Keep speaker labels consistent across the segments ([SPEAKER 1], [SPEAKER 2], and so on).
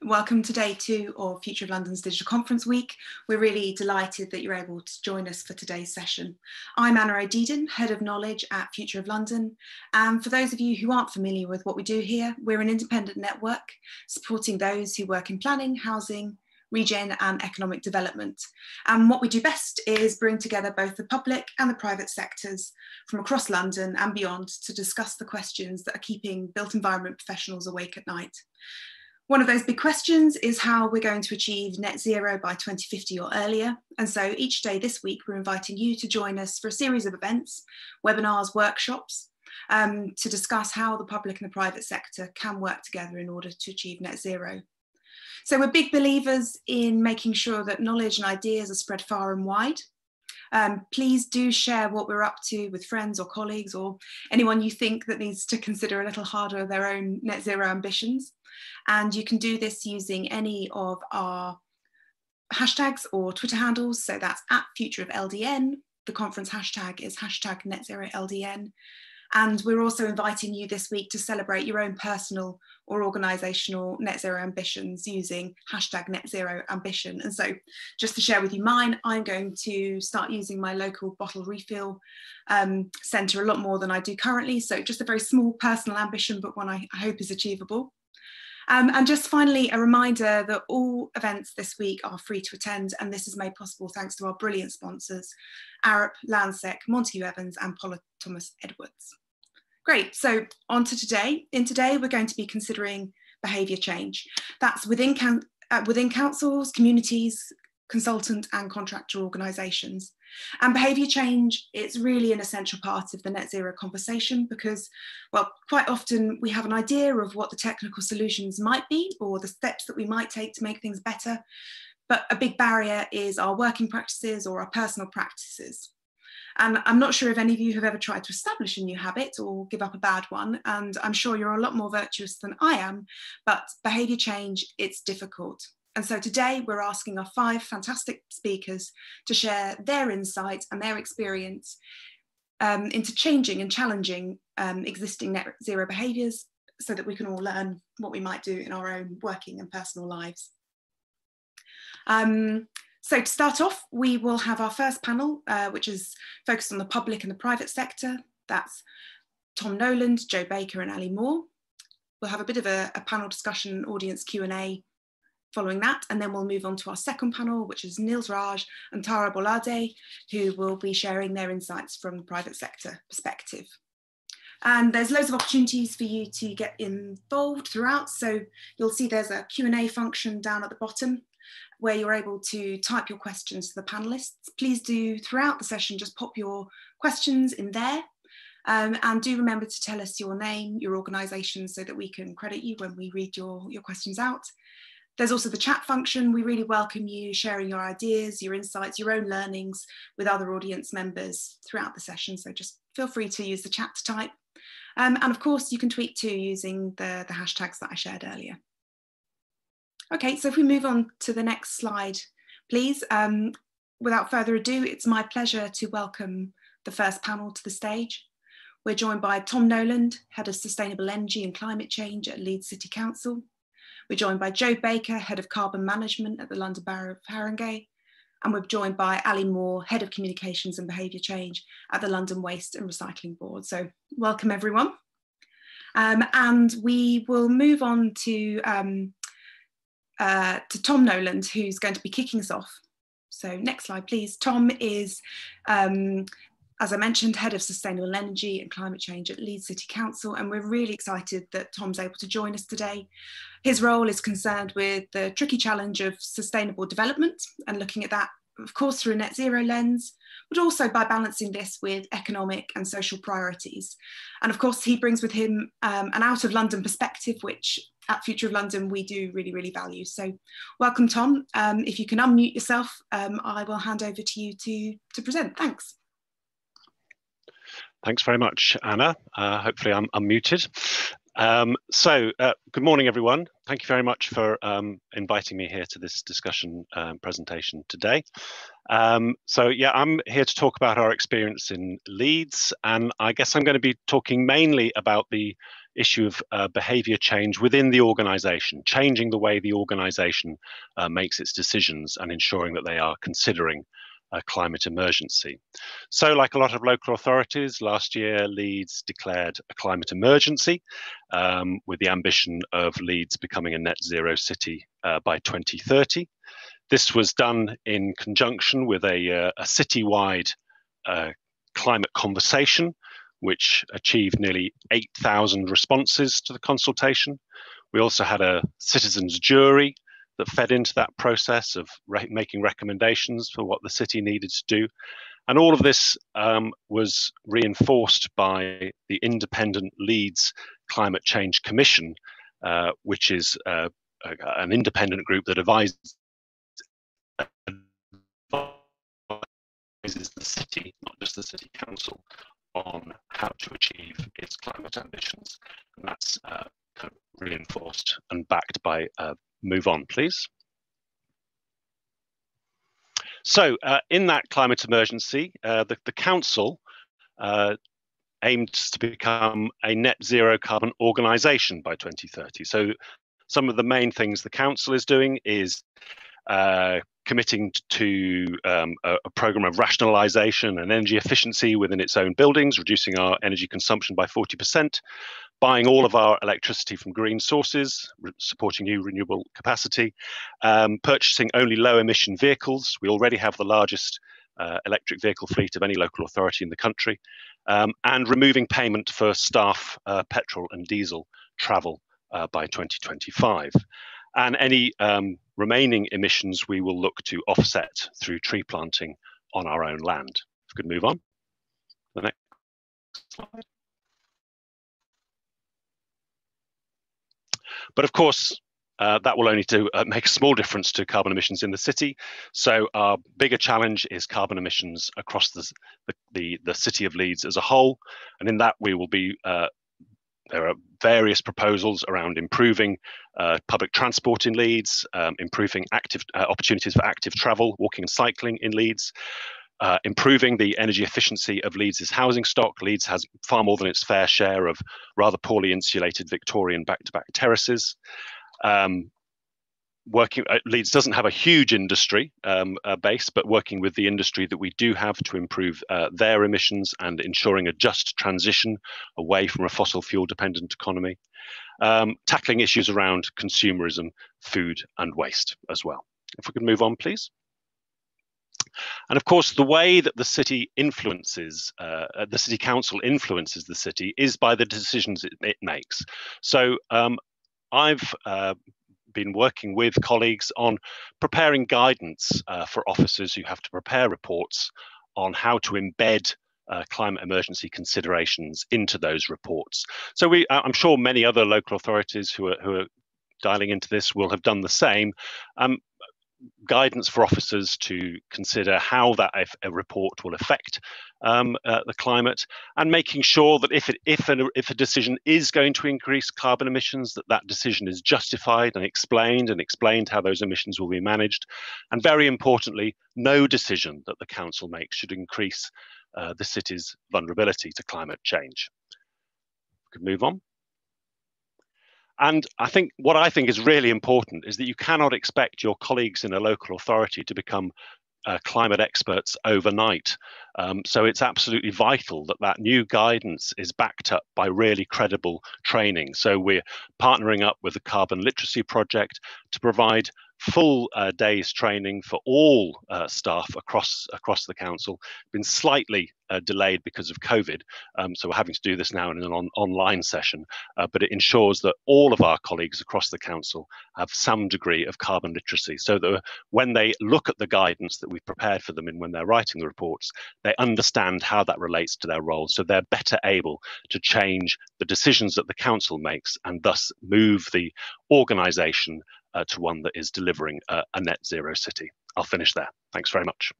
[SPEAKER 1] Welcome to day 2 of Future of London's Digital Conference Week. We're really delighted that you're able to join us for today's session. I'm Anna O'Deedon, Head of Knowledge at Future of London. And for those of you who aren't familiar with what we do here, we're an independent network supporting those who work in planning, housing, regen and economic development. And what we do best is bring together both the public and the private sectors from across London and beyond to discuss the questions that are keeping built environment professionals awake at night. One of those big questions is how we're going to achieve net zero by 2050 or earlier. And so each day this week, we're inviting you to join us for a series of events, webinars, workshops, to discuss how the public and the private sector can work together in order to achieve net zero. So we're big believers in making sure that knowledge and ideas are spread far and wide. Please do share what we're up to with friends or colleagues or anyone you think that needs to consider a little harder their own net zero ambitions. And you can do this using any of our hashtags or Twitter handles. So that's @FutureOfLDN. The conference hashtag is #NetZeroLDN. And we're also inviting you this week to celebrate your own personal or organisational net zero ambitions using #NetZeroAmbition. And so just to share with you mine, I'm going to start using my local bottle refill centre a lot more than I do currently. So just a very small personal ambition, but one I hope is achievable. And just finally, a reminder that all events this week are free to attend, and this is made possible thanks to our brilliant sponsors, Arup, Landsec, Montague Evans, and Paula Thomas Edwards. Great, so on to today. In today, we're going to be considering behaviour change. That's within councils, communities, consultant and contractor organisations. And behaviour change, it's really an essential part of the net zero conversation because, well, quite often we have an idea of what the technical solutions might be or the steps that we might take to make things better. But a big barrier is our working practices or our personal practices. And I'm not sure if any of you have ever tried to establish a new habit or give up a bad one. And I'm sure you're a lot more virtuous than I am, but behaviour change, it's difficult. And so today we're asking our 5 fantastic speakers to share their insights and their experience into changing and challenging existing net zero behaviours so that we can all learn what we might do in our own working and personal lives. So to start off, we will have our first panel, which is focused on the public and the private sector. That's Tom Noland, Joe Baker and Ali Moore. We'll have a bit of a panel discussion, audience Q&A following that, and then we'll move on to our second panel, which is Nils Raj and Tara Bolade, who will be sharing their insights from the private sector perspective. And there's loads of opportunities for you to get involved throughout. So you'll see there's a Q&A function down at the bottom where you're able to type your questions to the panellists. Please do, throughout the session, just pop your questions in there. And do remember to tell us your name, your organisation, so that we can credit you when we read your questions out. There's also the chat function. We really welcome you sharing your ideas, your insights, your own learnings with other audience members throughout the session. So just feel free to use the chat to type. And of course, you can tweet too using the hashtags that I shared earlier. Okay, so if we move on to the next slide, please. Without further ado, it's my pleasure to welcome the first panel to the stage. We're joined by Tom Noland, Head of Sustainable Energy and Climate Change at Leeds City Council. We're joined by Joe Baker, Head of Carbon Management at the London Borough of Haringey. And we're joined by Ali Moore, Head of Communications and Behaviour Change at the London Waste and Recycling Board. So welcome everyone. And we will move on to Tom Noland, who's going to be kicking us off. So next slide, please. Tom is, as I mentioned, Head of Sustainable Energy and Climate Change at Leeds City Council, and we're really excited that Tom's able to join us today. His role is concerned with the tricky challenge of sustainable development and looking at that, of course, through a net zero lens, but also by balancing this with economic and social priorities. And of course, he brings with him an out of London perspective, which at Future of London, we do really, really value. So welcome, Tom. If you can unmute yourself, I will hand over to you to present. Thanks.
[SPEAKER 2] Thanks very much, Anna. Hopefully I'm unmuted. Good morning, everyone. Thank you very much for inviting me here to this discussion presentation today. Yeah, I'm here to talk about our experience in Leeds, and I guess I'm going to be talking mainly about the issue of behaviour change within the organisation, changing the way the organisation makes its decisions and ensuring that they are considering a climate emergency. So, like a lot of local authorities, last year Leeds declared a climate emergency with the ambition of Leeds becoming a net zero city by 2030. This was done in conjunction with a citywide climate conversation, which achieved nearly 8,000 responses to the consultation. We also had a citizens' jury that fed into that process of making recommendations for what the city needed to do. And all of this was reinforced by the independent Leeds Climate Change Commission, which is an independent group that advises the city, not just the city council, on how to achieve its climate ambitions. And that's kind of reinforced and backed by move on, please. So in that climate emergency, the council aimed to become a net zero carbon organisation by 2030. So some of the main things the council is doing is committing to a programme of rationalisation and energy efficiency within its own buildings, reducing our energy consumption by 40%, buying all of our electricity from green sources, supporting new renewable capacity, purchasing only low emission vehicles. We already have the largest electric vehicle fleet of any local authority in the country, and removing payment for staff petrol and diesel travel by 2025. And any remaining emissions we will look to offset through tree planting on our own land. If we could move on. The next slide. But of course, that will only make a small difference to carbon emissions in the city. So our bigger challenge is carbon emissions across the city of Leeds as a whole. And in that we will be there are various proposals around improving public transport in Leeds, improving opportunities for active travel, walking and cycling in Leeds, improving the energy efficiency of Leeds' housing stock. Leeds has far more than its fair share of rather poorly insulated Victorian back-to-back terraces. Leeds doesn't have a huge industry base, but working with the industry that we do have to improve their emissions and ensuring a just transition away from a fossil fuel dependent economy. Tackling issues around consumerism, food and waste as well. If we could move on, please. And of course, the way that the city influences, the city council influences the city is by the decisions it makes. So I've been working with colleagues on preparing guidance for officers who have to prepare reports on how to embed climate emergency considerations into those reports. So I'm sure many other local authorities who are dialing into this will have done the same. Guidance for officers to consider how that a report will affect the climate, and making sure that if a decision is going to increase carbon emissions, that decision is justified and explained how those emissions will be managed. And very importantly, no decision that the council makes should increase the city's vulnerability to climate change. We could move on. And what I think is really important is that you cannot expect your colleagues in a local authority to become climate experts overnight. So it's absolutely vital that that new guidance is backed up by really credible training. So we're partnering up with the Carbon Literacy Project to provide full days training for all staff across the council. Been slightly delayed because of COVID, so we're having to do this now in an online session, but it ensures that all of our colleagues across the council have some degree of carbon literacy, so that when they look at the guidance that we've prepared for them and when they're writing the reports, they understand how that relates to their role, so they're better able to change the decisions that the council makes and thus move the organisation to one that is delivering a net zero city. I'll finish there. Thanks very much.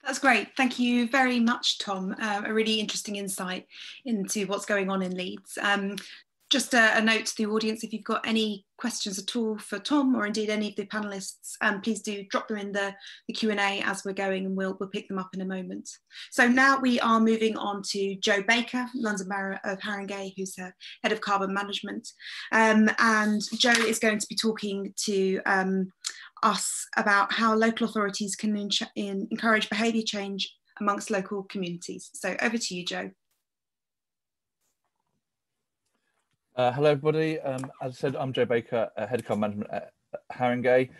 [SPEAKER 1] That's great. Thank you very much, Tom. A really interesting insight into what's going on in Leeds. Just a note to the audience, if you've got any questions at all for Tom or indeed any of the panellists, please do drop them in the Q&A as we're going, and we'll pick them up in a moment. So now we are moving on to Joe Baker, London Borough of Haringey, who's Head of Carbon Management. And Joe is going to be talking to us about how local authorities can encourage behaviour change amongst local communities. So over to you, Joe.
[SPEAKER 3] Hello, everybody. As I said, I'm Joe Baker, Head of Carbon Management at Haringey.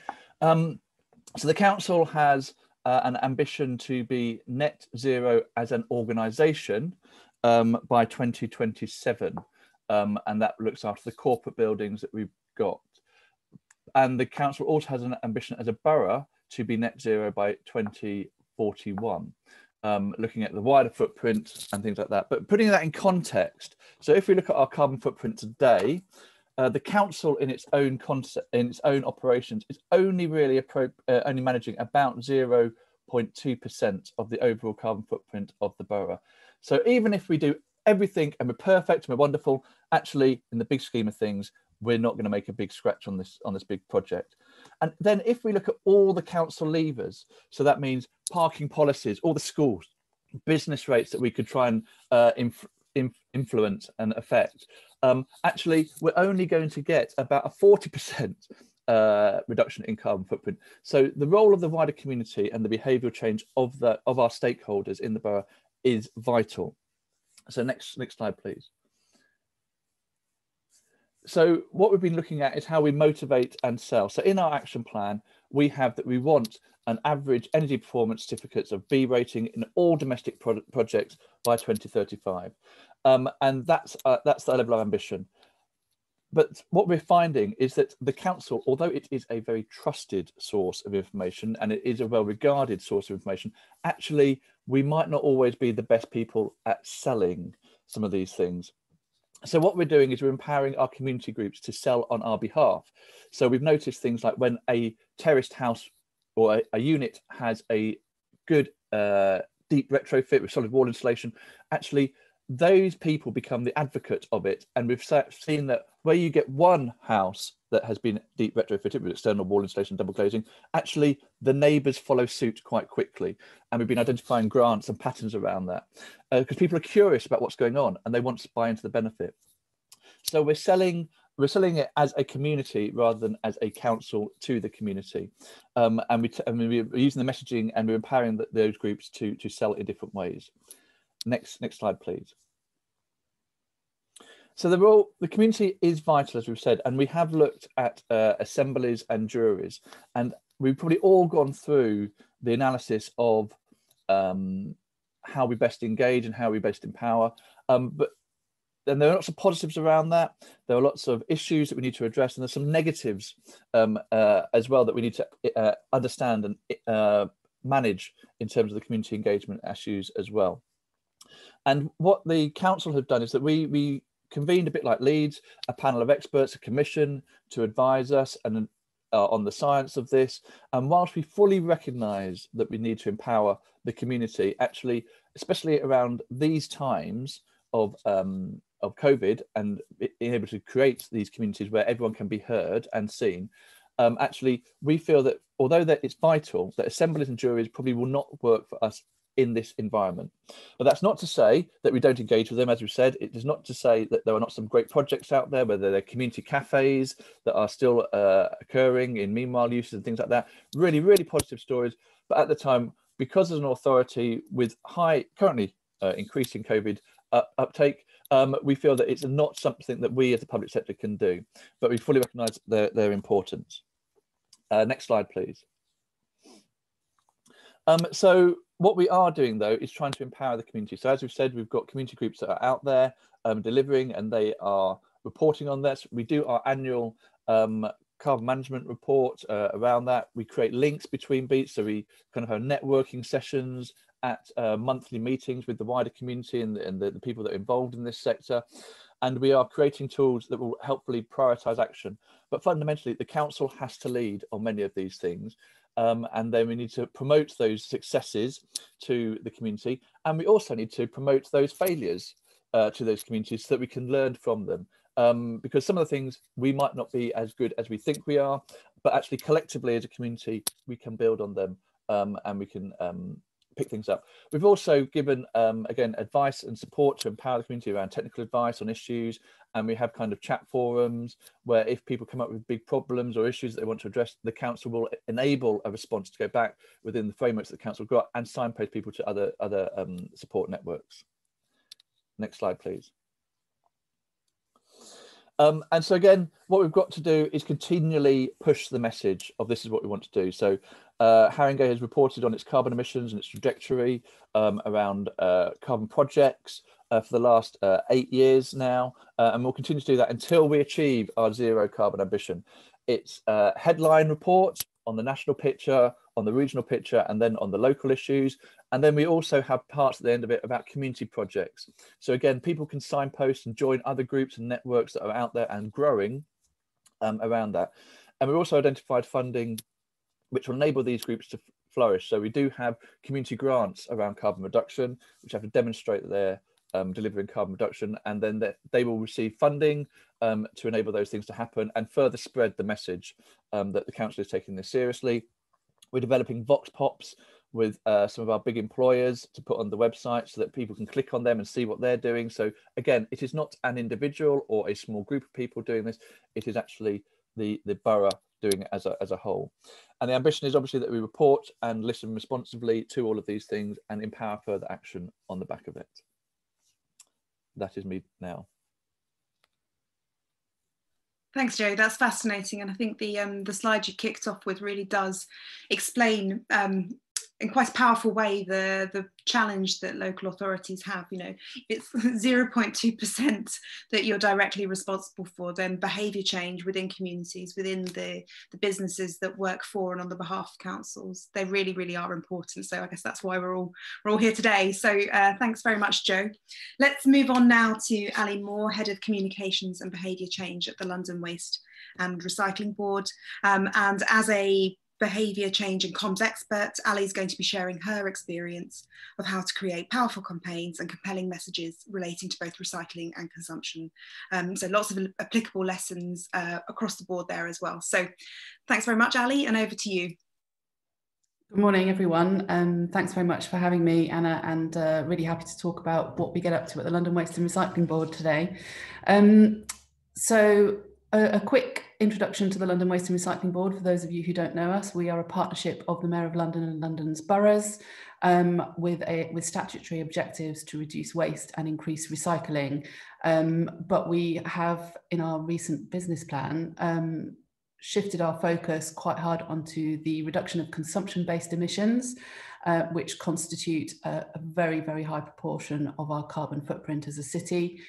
[SPEAKER 3] So the council has an ambition to be net zero as an organisation by 2027, and that looks after the corporate buildings that we've got. And the council also has an ambition as a borough to be net zero by 2041. Looking at the wider footprint and things like that, but putting that in context. So if we look at our carbon footprint today, the council in its own operations is only really only managing about 0.2% of the overall carbon footprint of the borough. So even if we do everything and we're perfect and we're wonderful, actually in the big scheme of things, we're not going to make a big scratch on this big project. And then if we look at all the council levers, so that means parking policies, all the schools, business rates that we could try and influence and affect, actually we're only going to get about a 40% reduction in carbon footprint. So the role of the wider community and the behavioural change of our stakeholders in the borough is vital. So next slide, please. So what we've been looking at is how we motivate and sell. So in our action plan, we have that we want an average energy performance certificates of B rating in all domestic projects by 2035. And that's the level of ambition. But what we're finding is that the council, although it is a very trusted source of information and it is a well-regarded source of information, actually, we might not always be the best people at selling some of these things. So what we're doing is we're empowering our community groups to sell on our behalf. So we've noticed things like when a terraced house or a unit has a good deep retrofit with solid wall insulation, actually those people become the advocate of it. And we've seen that where you get one house that has been deep retrofitted with external wall insulation, double glazing, actually the neighbours follow suit quite quickly. And we've been identifying grants and patterns around that because people are curious about what's going on and they want to buy into the benefit. So we're selling it as a community rather than as a council to the community. And we're using the messaging and we're empowering those groups to sell in different ways. Next slide, please. So the community is vital, as we've said, and we have looked at assemblies and juries, and we've probably all gone through the analysis of how we best engage and how we best empower. But then there are lots of positives around that. There are lots of issues that we need to address, and there's some negatives as well that we need to understand and manage in terms of the community engagement issues as well. And what the council have done is that we convened a bit like Leeds, a panel of experts, a commission to advise us and on the science of this. And whilst we fully recognise that we need to empower the community, actually, especially around these times of COVID and being able to create these communities where everyone can be heard and seen, actually, we feel that although that it's vital, that assemblies and juries probably will not work for us in this environment. But that's not to say that we don't engage with them. As we've said, it is not to say that there are not some great projects out there, whether they're community cafes that are still occurring in meanwhile uses and things like that. Really, really positive stories. But at the time, because as an authority with currently increasing COVID uptake, we feel that it's not something that we as the public sector can do, but we fully recognise their importance. Next slide, please. So what we are doing, though, is trying to empower the community. So as we've said, we've got community groups that are out there delivering, and they are reporting on this. We do our annual carbon management report around that. We create links between beats, so we kind of have networking sessions at monthly meetings with the wider community and the people that are involved in this sector. And we are creating tools that will helpfully prioritise action. But fundamentally, the council has to lead on many of these things. And then we need to promote those successes to the community. And we also need to promote those failures to those communities so that we can learn from them. because some of the things we might not be as good as we think we are, but actually collectively as a community, we can build on them, and we can pick things up. We've also given, again, advice and support to empower the community around technical advice on issues. And we have kind of chat forums where if people come up with big problems or issues that they want to address, the council will enable a response to go back within the frameworks that the council got and signpost people to other support networks. Next slide, please. And so again, what we've got to do is continually push the message of this is what we want to do. So Haringey has reported on its carbon emissions and its trajectory around carbon projects for the last 8 years now, and we'll continue to do that until we achieve our zero carbon ambition. It's a headline report on the national picture, on the regional picture, and then on the local issues. And then we also have parts at the end of it about community projects. So again, people can signpost and join other groups and networks that are out there and growing around that. And we've also identified funding which will enable these groups to flourish. So we do have community grants around carbon reduction, which have to demonstrate that they're delivering carbon reduction, and then they will receive funding to enable those things to happen and further spread the message that the council is taking this seriously. We're developing Vox Pops with some of our big employers to put on the website so that people can click on them and see what they're doing. So again, it is not an individual or a small group of people doing this, it is actually the borough doing it as a whole. And the ambition is obviously that we report and listen responsibly to all of these things and empower further action on the back of it. That is me now.
[SPEAKER 1] Thanks, Joe. That's fascinating, and I think the slide you kicked off with really does explain in quite a powerful way the challenge that local authorities have. You know, it's 0.2% that you're directly responsible for. Then behaviour change within communities, within the businesses that work for and on the behalf of councils, they really, really are important. So I guess that's why we're all here today. So thanks very much, Joe. Let's move on now to Ali Moore, Head of Communications and Behaviour Change at the London Waste and Recycling Board. And as a behaviour change and comms expert, Ali is going to be sharing her experience of how to create powerful campaigns and compelling messages relating to both recycling and consumption. So lots of applicable lessons across the board there as well. So thanks very much, Ali, and over to you.
[SPEAKER 4] Good morning, everyone. Thanks very much for having me, Anna, and really happy to talk about what we get up to at the London Waste and Recycling Board today. So a quick introduction to the London Waste and Recycling Board. For those of you who don't know us, we are a partnership of the Mayor of London and London's boroughs with statutory objectives to reduce waste and increase recycling. But we have, in our recent business plan, shifted our focus quite hard onto the reduction of consumption-based emissions, which constitute a very, very high proportion of our carbon footprint as a city.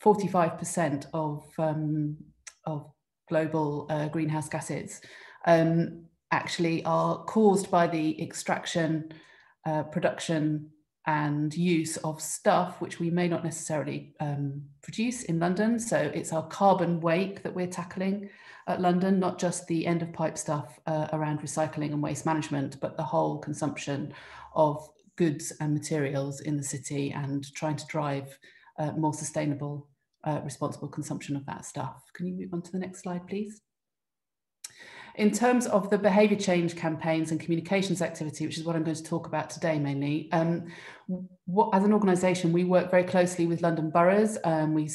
[SPEAKER 4] 45% of global greenhouse gases actually are caused by the extraction, production and use of stuff which we may not necessarily produce in London. So it's our carbon wake that we're tackling at London, not just the end of pipe stuff around recycling and waste management, but the whole consumption of goods and materials in the city, and trying to drive more sustainable, responsible consumption of that stuff. Can you move on to the next slide, please? In terms of the behaviour change campaigns and communications activity, which is what I'm going to talk about today mainly, as an organisation, we work very closely with London boroughs. We've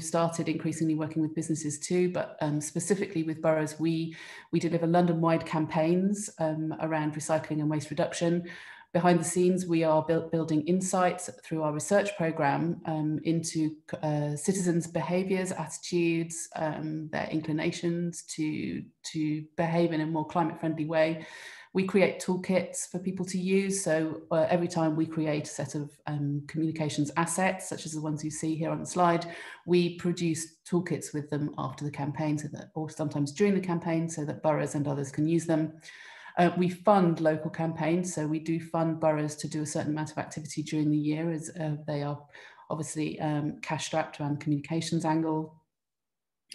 [SPEAKER 4] started increasingly working with businesses too, but specifically with boroughs, we deliver London-wide campaigns around recycling and waste reduction. Behind the scenes, we are building insights through our research programme into citizens' behaviours, attitudes, their inclinations to behave in a more climate-friendly way. We create toolkits for people to use. So every time we create a set of communications assets, such as the ones you see here on the slide, we produce toolkits with them after the campaign, or sometimes during the campaign, so that boroughs and others can use them. We fund local campaigns, so we do fund boroughs to do a certain amount of activity during the year, as they are obviously cash strapped around the communications angle.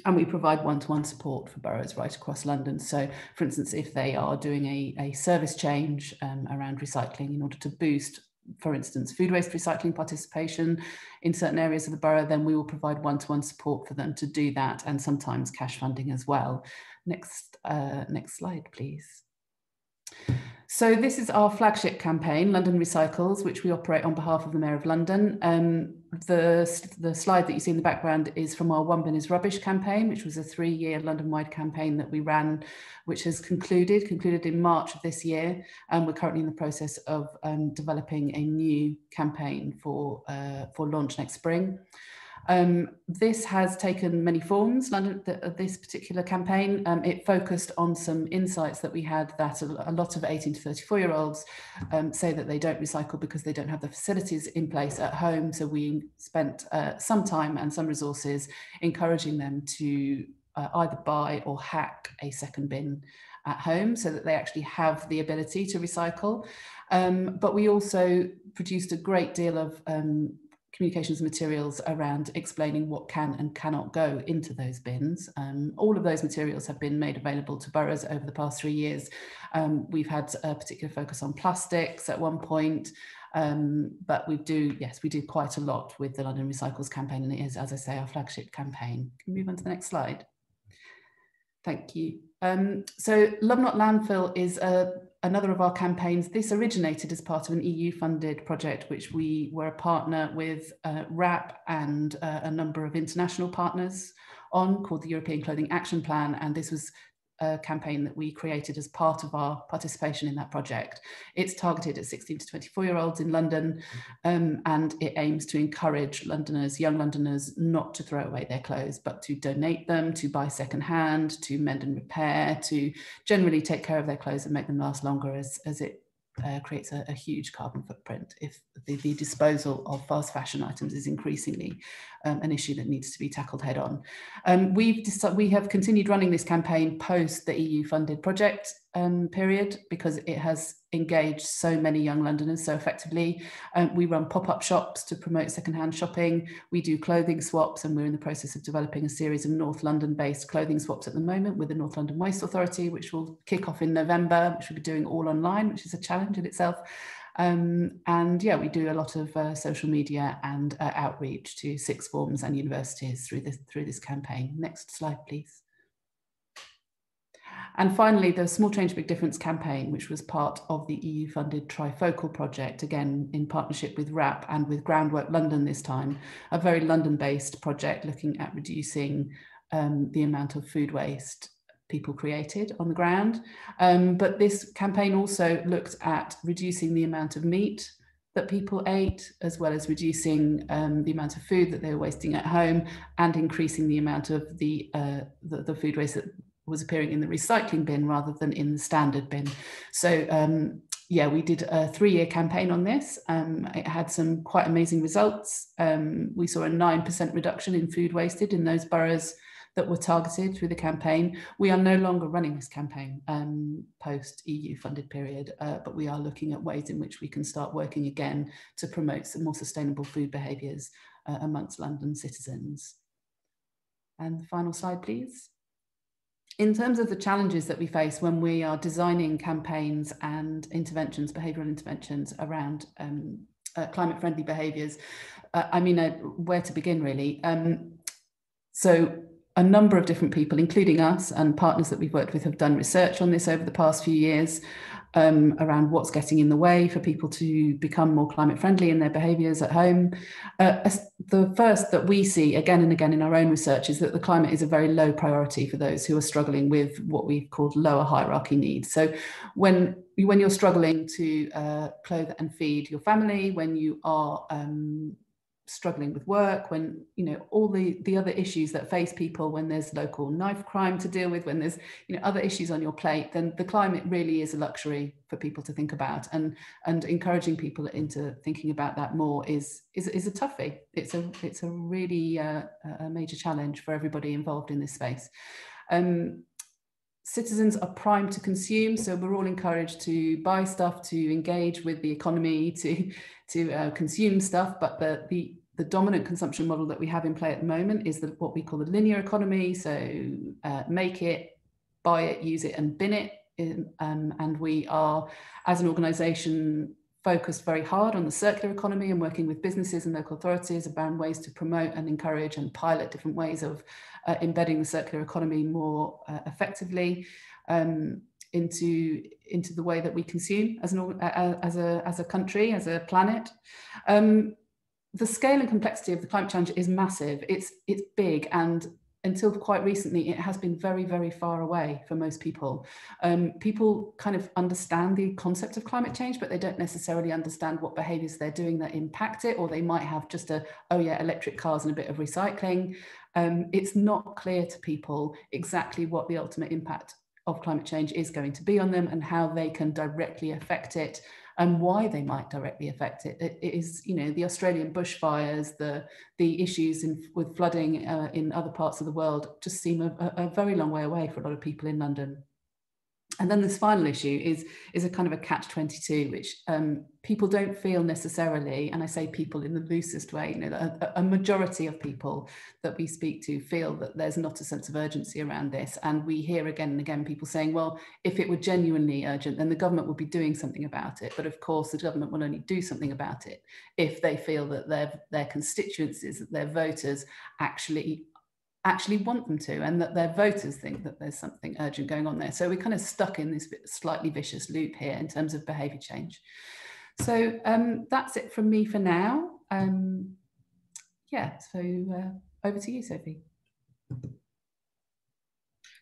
[SPEAKER 4] And we provide one-to-one support for boroughs right across London. So, for instance, if they are doing a service change around recycling in order to boost for instance, food waste recycling participation in certain areas of the borough, then we will provide one-to-one support for them to do that, and sometimes cash funding as well. Next slide, please. So this is our flagship campaign, London Recycles, which we operate on behalf of the Mayor of London. The slide that you see in the background is from our One Bin is Rubbish campaign, which was a 3-year London-wide campaign that we ran, which has concluded in March of this year. And we're currently in the process of developing a new campaign for launch next spring. This has taken many forms, this particular campaign. It focused on some insights that we had, that a lot of 18 to 34-year-olds say that they don't recycle because they don't have the facilities in place at home. So we spent some time and some resources encouraging them to either buy or hack a second bin at home so that they actually have the ability to recycle. But we also produced a great deal of communications materials around explaining what can and cannot go into those bins. All of those materials have been made available to boroughs over the past 3 years. We've had a particular focus on plastics at one point, but we do quite a lot with the London Recycles campaign, and it is, as I say, our flagship campaign. Can we move on to the next slide? Thank you. So Love Not Landfill is another of our campaigns. This originated as part of an EU-funded project, which we were a partner with WRAP and a number of international partners on, called the European Clothing Action Plan. And this was a campaign that we created as part of our participation in that project. It's targeted at 16 to 24-year-olds in London, and it aims to encourage Londoners, young Londoners, not to throw away their clothes, but to donate them, to buy secondhand, to mend and repair, to generally take care of their clothes and make them last longer, as it creates a huge carbon footprint if the disposal of fast fashion items is increasingly an issue that needs to be tackled head on. We have continued running this campaign post the EU funded project period, because it has engaged so many young Londoners so effectively. We run pop-up shops to promote secondhand shopping. We do clothing swaps, and we're in the process of developing a series of North London based clothing swaps at the moment with the North London Waste Authority, which will kick off in November, which we'll be doing all online, which is a challenge in itself. And yeah, we do a lot of social media and outreach to sixth forms and universities through this campaign. Next slide, please. And finally, the Small Change Big Difference campaign, which was part of the EU-funded Trifocal project, again in partnership with WRAP and with Groundwork London this time, a very London-based project looking at reducing the amount of food waste people created on the ground. But this campaign also looked at reducing the amount of meat that people ate, as well as reducing the amount of food that they were wasting at home, and increasing the amount of the food waste that was appearing in the recycling bin rather than in the standard bin. So yeah, we did a 3-year campaign on this. It had some quite amazing results. We saw a 9% reduction in food wasted in those boroughs that were targeted through the campaign. We are no longer running this campaign post EU funded period, but we are looking at ways in which we can start working again to promote some more sustainable food behaviours amongst London citizens. And the final slide, please. In terms of the challenges that we face when we are designing campaigns and interventions, behavioural interventions around climate-friendly behaviours, I mean, where to begin really? So a number of different people, including us and partners that we've worked with, have done research on this over the past few years around what's getting in the way for people to become more climate friendly in their behaviours at home. The first that we see again and again in our own research is that the climate is a very low priority for those who are struggling with what we've called lower hierarchy needs. So when you're struggling to clothe and feed your family, when you are struggling with work, when all the other issues that face people, when there's local knife crime to deal with, when there's other issues on your plate, then the climate really is a luxury for people to think about, and encouraging people into thinking about that more is a toughie. It's a really a major challenge for everybody involved in this space. Citizens are primed to consume, so we're all encouraged to buy stuff, to engage with the economy, to consume stuff, but the dominant consumption model that we have in play at the moment is what we call the linear economy. So make it, buy it, use it, and bin it. And we are, as an organisation, focused very hard on the circular economy and working with businesses and local authorities around ways to promote and encourage and pilot different ways of embedding the circular economy more effectively into the way that we consume as a country, as a planet. The scale and complexity of the climate challenge is massive. It's big, and until quite recently, it has been very, very far away for most people. People kind of understand the concept of climate change, but they don't necessarily understand what behaviours they're doing that impact it, or they might have just electric cars and a bit of recycling. It's not clear to people exactly what the ultimate impact of climate change is going to be on them and how they can directly affect it and why they might directly affect it. It is, the Australian bushfires, the issues with flooding in other parts of the world just seem a very long way away for a lot of people in London. And then this final issue is a kind of a catch-22, which people don't feel necessarily, and I say people in the loosest way, a majority of people that we speak to feel that there's not a sense of urgency around this. And we hear again and again people saying, well, if it were genuinely urgent, then the government would be doing something about it. But of course, the government will only do something about it if they feel that their constituencies, that their voters actually want them to, and that their voters think that there's something urgent going on there. So we're kind of stuck in this slightly vicious loop here in terms of behaviour change. So that's it from me for now. So over to you, Sophie.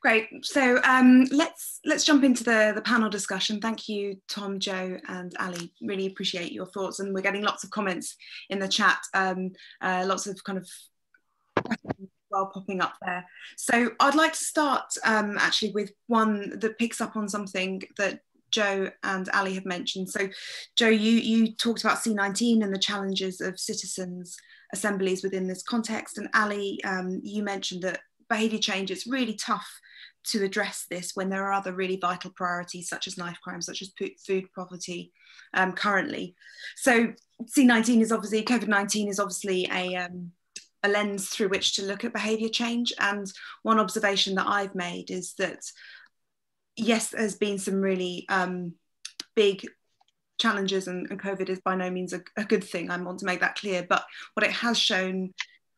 [SPEAKER 1] Great. So let's jump into the panel discussion. Thank you, Tom, Joe, and Ali. Really appreciate your thoughts, and we're getting lots of comments in the chat. Lots of kind of questions well popping up there. So I'd like to start actually with one that picks up on something that Joe and Ali have mentioned. So Joe, you talked about C19 and the challenges of citizens' assemblies within this context, and Ali, you mentioned that behaviour change, it's really tough to address this when there are other really vital priorities such as knife crime, such as food poverty currently. So C19 is obviously, COVID-19 is obviously a lens through which to look at behaviour change. And one observation that I've made is that, yes, there's been some really big challenges, and COVID is by no means a good thing. I want to make that clear. But what it has shown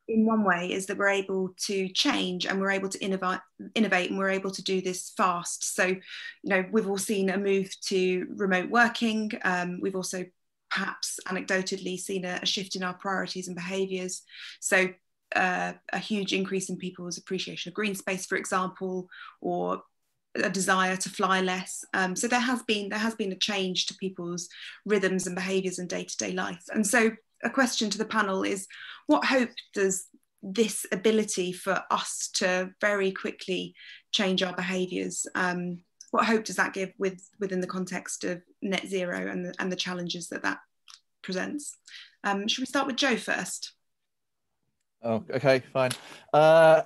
[SPEAKER 1] in one way is that we're able to change, and we're able to innovate, and we're able to do this fast. So, we've all seen a move to remote working. We've also perhaps anecdotally seen a shift in our priorities and behaviours. So a huge increase in people's appreciation of green space, for example, or a desire to fly less. So there has been a change to people's rhythms and behaviours in day-to-day life. And so a question to the panel is, what hope does this ability for us to very quickly change our behaviours, what hope does that give within the context of net zero and the challenges that presents? Should we start with Joe first?
[SPEAKER 3] Oh, okay, fine. I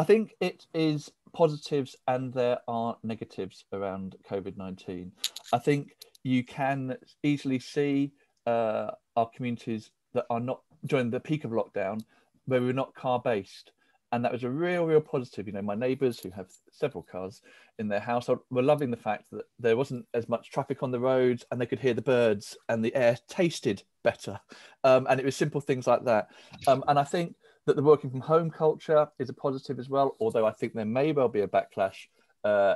[SPEAKER 3] think it is positives and there are negatives around COVID-19. I think you can easily see our communities that are not, during the peak of lockdown, where we were not car-based. And that was a real positive. My neighbours who have several cars in their household were loving the fact that there wasn't as much traffic on the roads, and they could hear the birds, and the air tasted better. And it was simple things like that. And I think that the working from home culture is a positive as well, although I think there may well be a backlash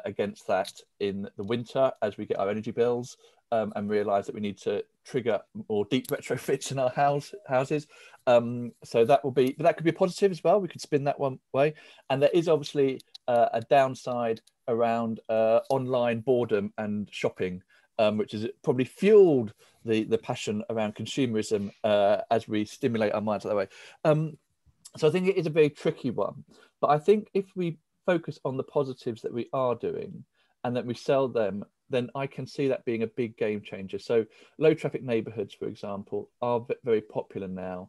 [SPEAKER 3] against that in the winter as we get our energy bills and realise that we need to trigger more deep retrofits in our houses. So that will be, but that could be a positive as well. We could spin that one way. And there is obviously a downside around online boredom and shopping, which has probably fueled the passion around consumerism as we stimulate our minds that way. So I think it is a very tricky one. But I think if we focus on the positives that we are doing and that we sell them, then I can see that being a big game changer. So low traffic neighbourhoods, for example, are very popular now.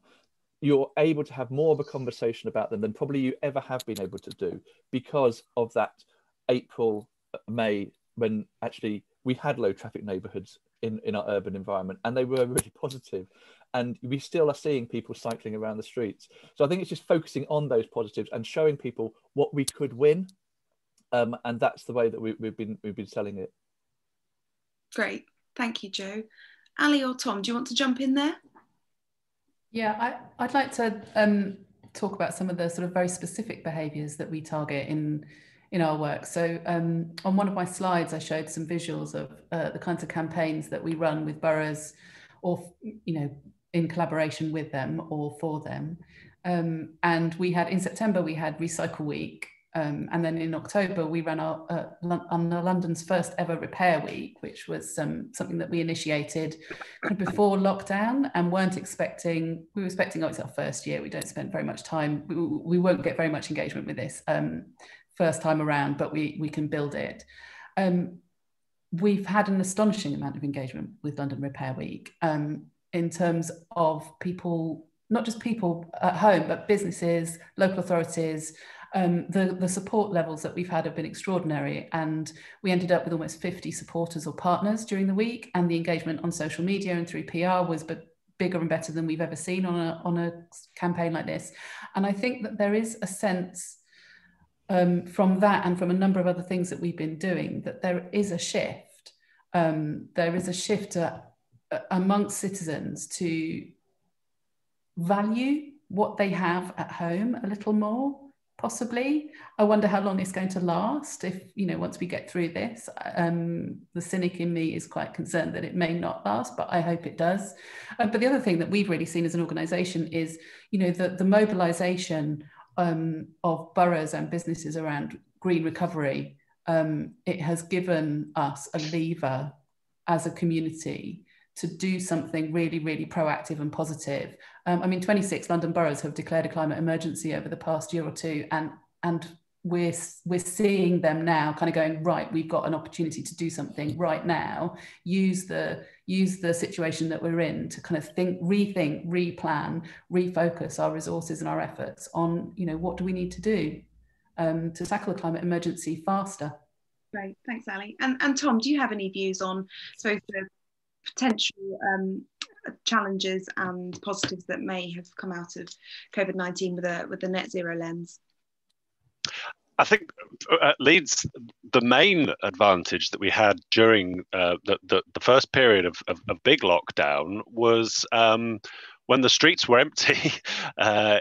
[SPEAKER 3] You're able to have more of a conversation about them than probably you ever have been able to do because of that April, May, when actually we had low traffic neighbourhoods in our urban environment, and they were really positive. And we still are seeing people cycling around the streets. So I think it's just focusing on those positives and showing people what we could win. And that's the way that we've been selling it.
[SPEAKER 1] Great, thank you, Joe. Ali or Tom, do you want to jump in there?
[SPEAKER 4] Yeah, I'd like to talk about some of the sort of very specific behaviours that we target in our work. So on one of my slides, I showed some visuals of the kinds of campaigns that we run with boroughs, or in collaboration with them or for them. And we had, in September, we had Recycle Week. And then in October, we ran our London's first ever Repair Week, which was something that we initiated kind of before lockdown, and we were expecting, oh, it's our first year, we don't spend very much time, we won't get very much engagement with this first time around, but we can build it. We've had an astonishing amount of engagement with London Repair Week in terms of people, not just people at home, but businesses, local authorities. The support levels that we've had have been extraordinary, and we ended up with almost 50 supporters or partners during the week, and the engagement on social media and through PR was bigger and better than we've ever seen on a campaign like this. And I think that there is a sense from that and from a number of other things that we've been doing that there is a shift. There is a shift amongst citizens to value what they have at home a little more. Possibly. I wonder how long it's going to last if, once we get through this. The cynic in me is quite concerned that it may not last, but I hope it does. But the other thing that we've really seen as an organisation is, the mobilisation of boroughs and businesses around green recovery. It has given us a lever as a community to do something really, really proactive and positive. 26 London boroughs have declared a climate emergency over the past year or two, and we're seeing them now kind of going, right, we've got an opportunity to do something right now, use the situation that we're in to kind of rethink, replan, refocus our resources and our efforts on, what do we need to do to tackle the climate emergency faster.
[SPEAKER 1] Great, thanks, Ali. And Tom, do you have any views on, the potential challenges and positives that may have come out of COVID-19 with the net zero lens?
[SPEAKER 2] I think at Leeds, the main advantage that we had during the first period of big lockdown was when the streets were empty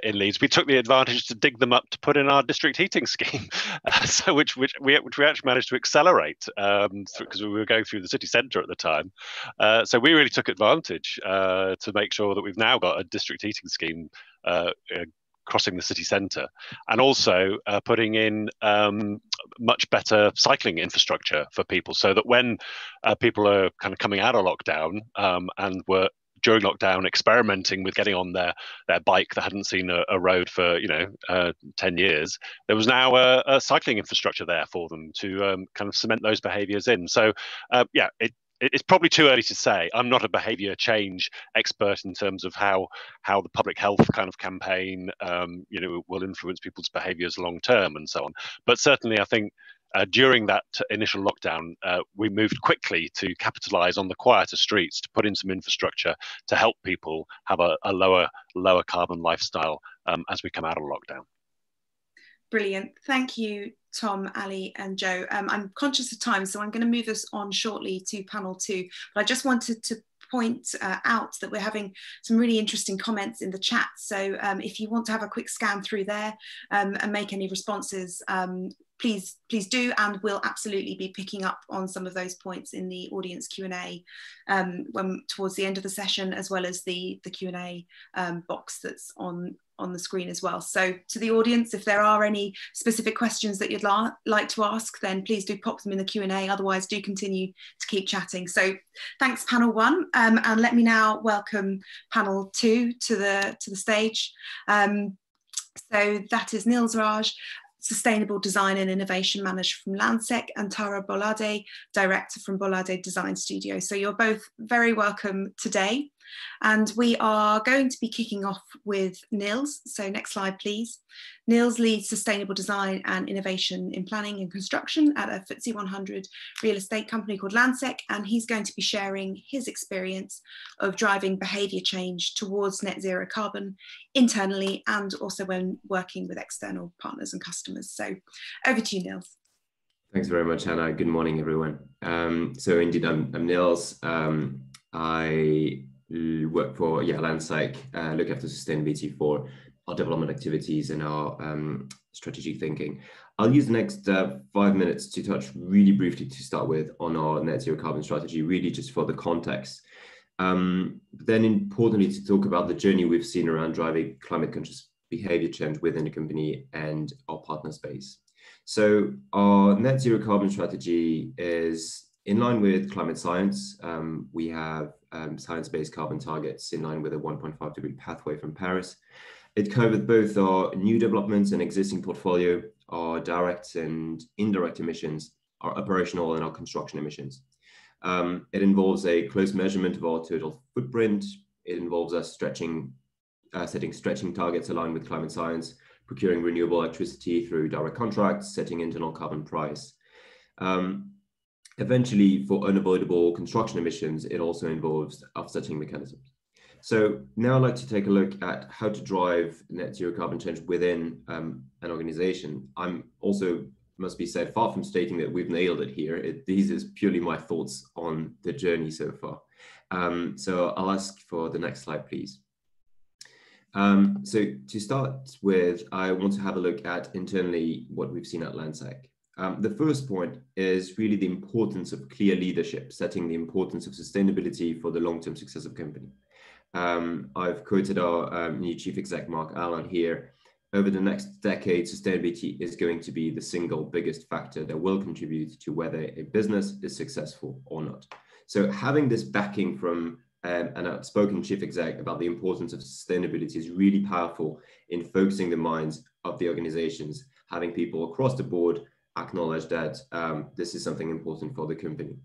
[SPEAKER 2] in Leeds, we took the advantage to dig them up to put in our district heating scheme, so which we actually managed to accelerate because we were going through the city centre at the time. So we really took advantage to make sure that we've now got a district heating scheme crossing the city centre, and also putting in much better cycling infrastructure for people, so that when people are kind of coming out of lockdown and were during lockdown experimenting with getting on their bike that hadn't seen a road for 10 years, there was now a cycling infrastructure there for them to kind of cement those behaviours in. So it's probably too early to say. I'm not a behaviour change expert in terms of how the public health kind of campaign will influence people's behaviours long term and so on. But certainly I think during that initial lockdown, we moved quickly to capitalise on the quieter streets, to put in some infrastructure to help people have a lower carbon lifestyle as we come out of lockdown.
[SPEAKER 1] Brilliant. Thank you, Tom, Ali and Joe. I'm conscious of time, so I'm going to move us on shortly to panel 2. But I just wanted to point out that we're having some really interesting comments in the chat. So if you want to have a quick scan through there and make any responses, please do, and we'll absolutely be picking up on some of those points in the audience Q&A towards the end of the session, as well as the Q&A box that's on the screen as well. So to the audience, if there are any specific questions that you'd like to ask, then please do pop them in the Q&A. Otherwise, do continue to keep chatting. So thanks, panel 1, and let me now welcome panel 2 to the stage. So that is Nils Raj, Sustainable Design and Innovation Manager from Lansec, and Tara Bolade, Director from Bolade Design Studio. So you're both very welcome today. And we are going to be kicking off with Nils. So next slide, please. Nils leads sustainable design and innovation in planning and construction at a FTSE 100 real estate company called Lansec, and he's going to be sharing his experience of driving behaviour change towards net zero carbon internally, and also when working with external partners and customers. So over to you, Nils.
[SPEAKER 5] Thanks very much, Hannah. Good morning, everyone. So indeed, I'm Nils. I work for Landsec, look after sustainability for our development activities and our strategic thinking. I'll use the next 5 minutes to touch really briefly to start with on our net zero carbon strategy, really just for the context. Then importantly to talk about the journey we've seen around driving climate conscious behavior change within the company and our partner space. So our net zero carbon strategy is in line with climate science. We have science-based carbon targets in line with a 1.5 degree pathway from Paris. It covered both our new developments and existing portfolio, our direct and indirect emissions, our operational and our construction emissions. It involves a close measurement of our total footprint. It involves us setting stretching targets aligned with climate science, procuring renewable electricity through direct contracts, setting internal carbon price. Eventually, for unavoidable construction emissions, it also involves offsetting mechanisms. So now I'd like to take a look at how to drive net zero carbon change within an organization. I'm also, must be said, far from stating that we've nailed it here. These is purely my thoughts on the journey so far. So I'll ask for the next slide, please. So to start with, I want to have a look at internally what we've seen at Landsec. The first point is really the importance of clear leadership, setting the importance of sustainability for the long-term success of the company. I've quoted our new chief exec, Mark Allen, here. Over the next decade, sustainability is going to be the single biggest factor that will contribute to whether a business is successful or not. So having this backing from an outspoken chief exec about the importance of sustainability is really powerful in focusing the minds of the organizations, having people across the board acknowledge that this is something important for the company.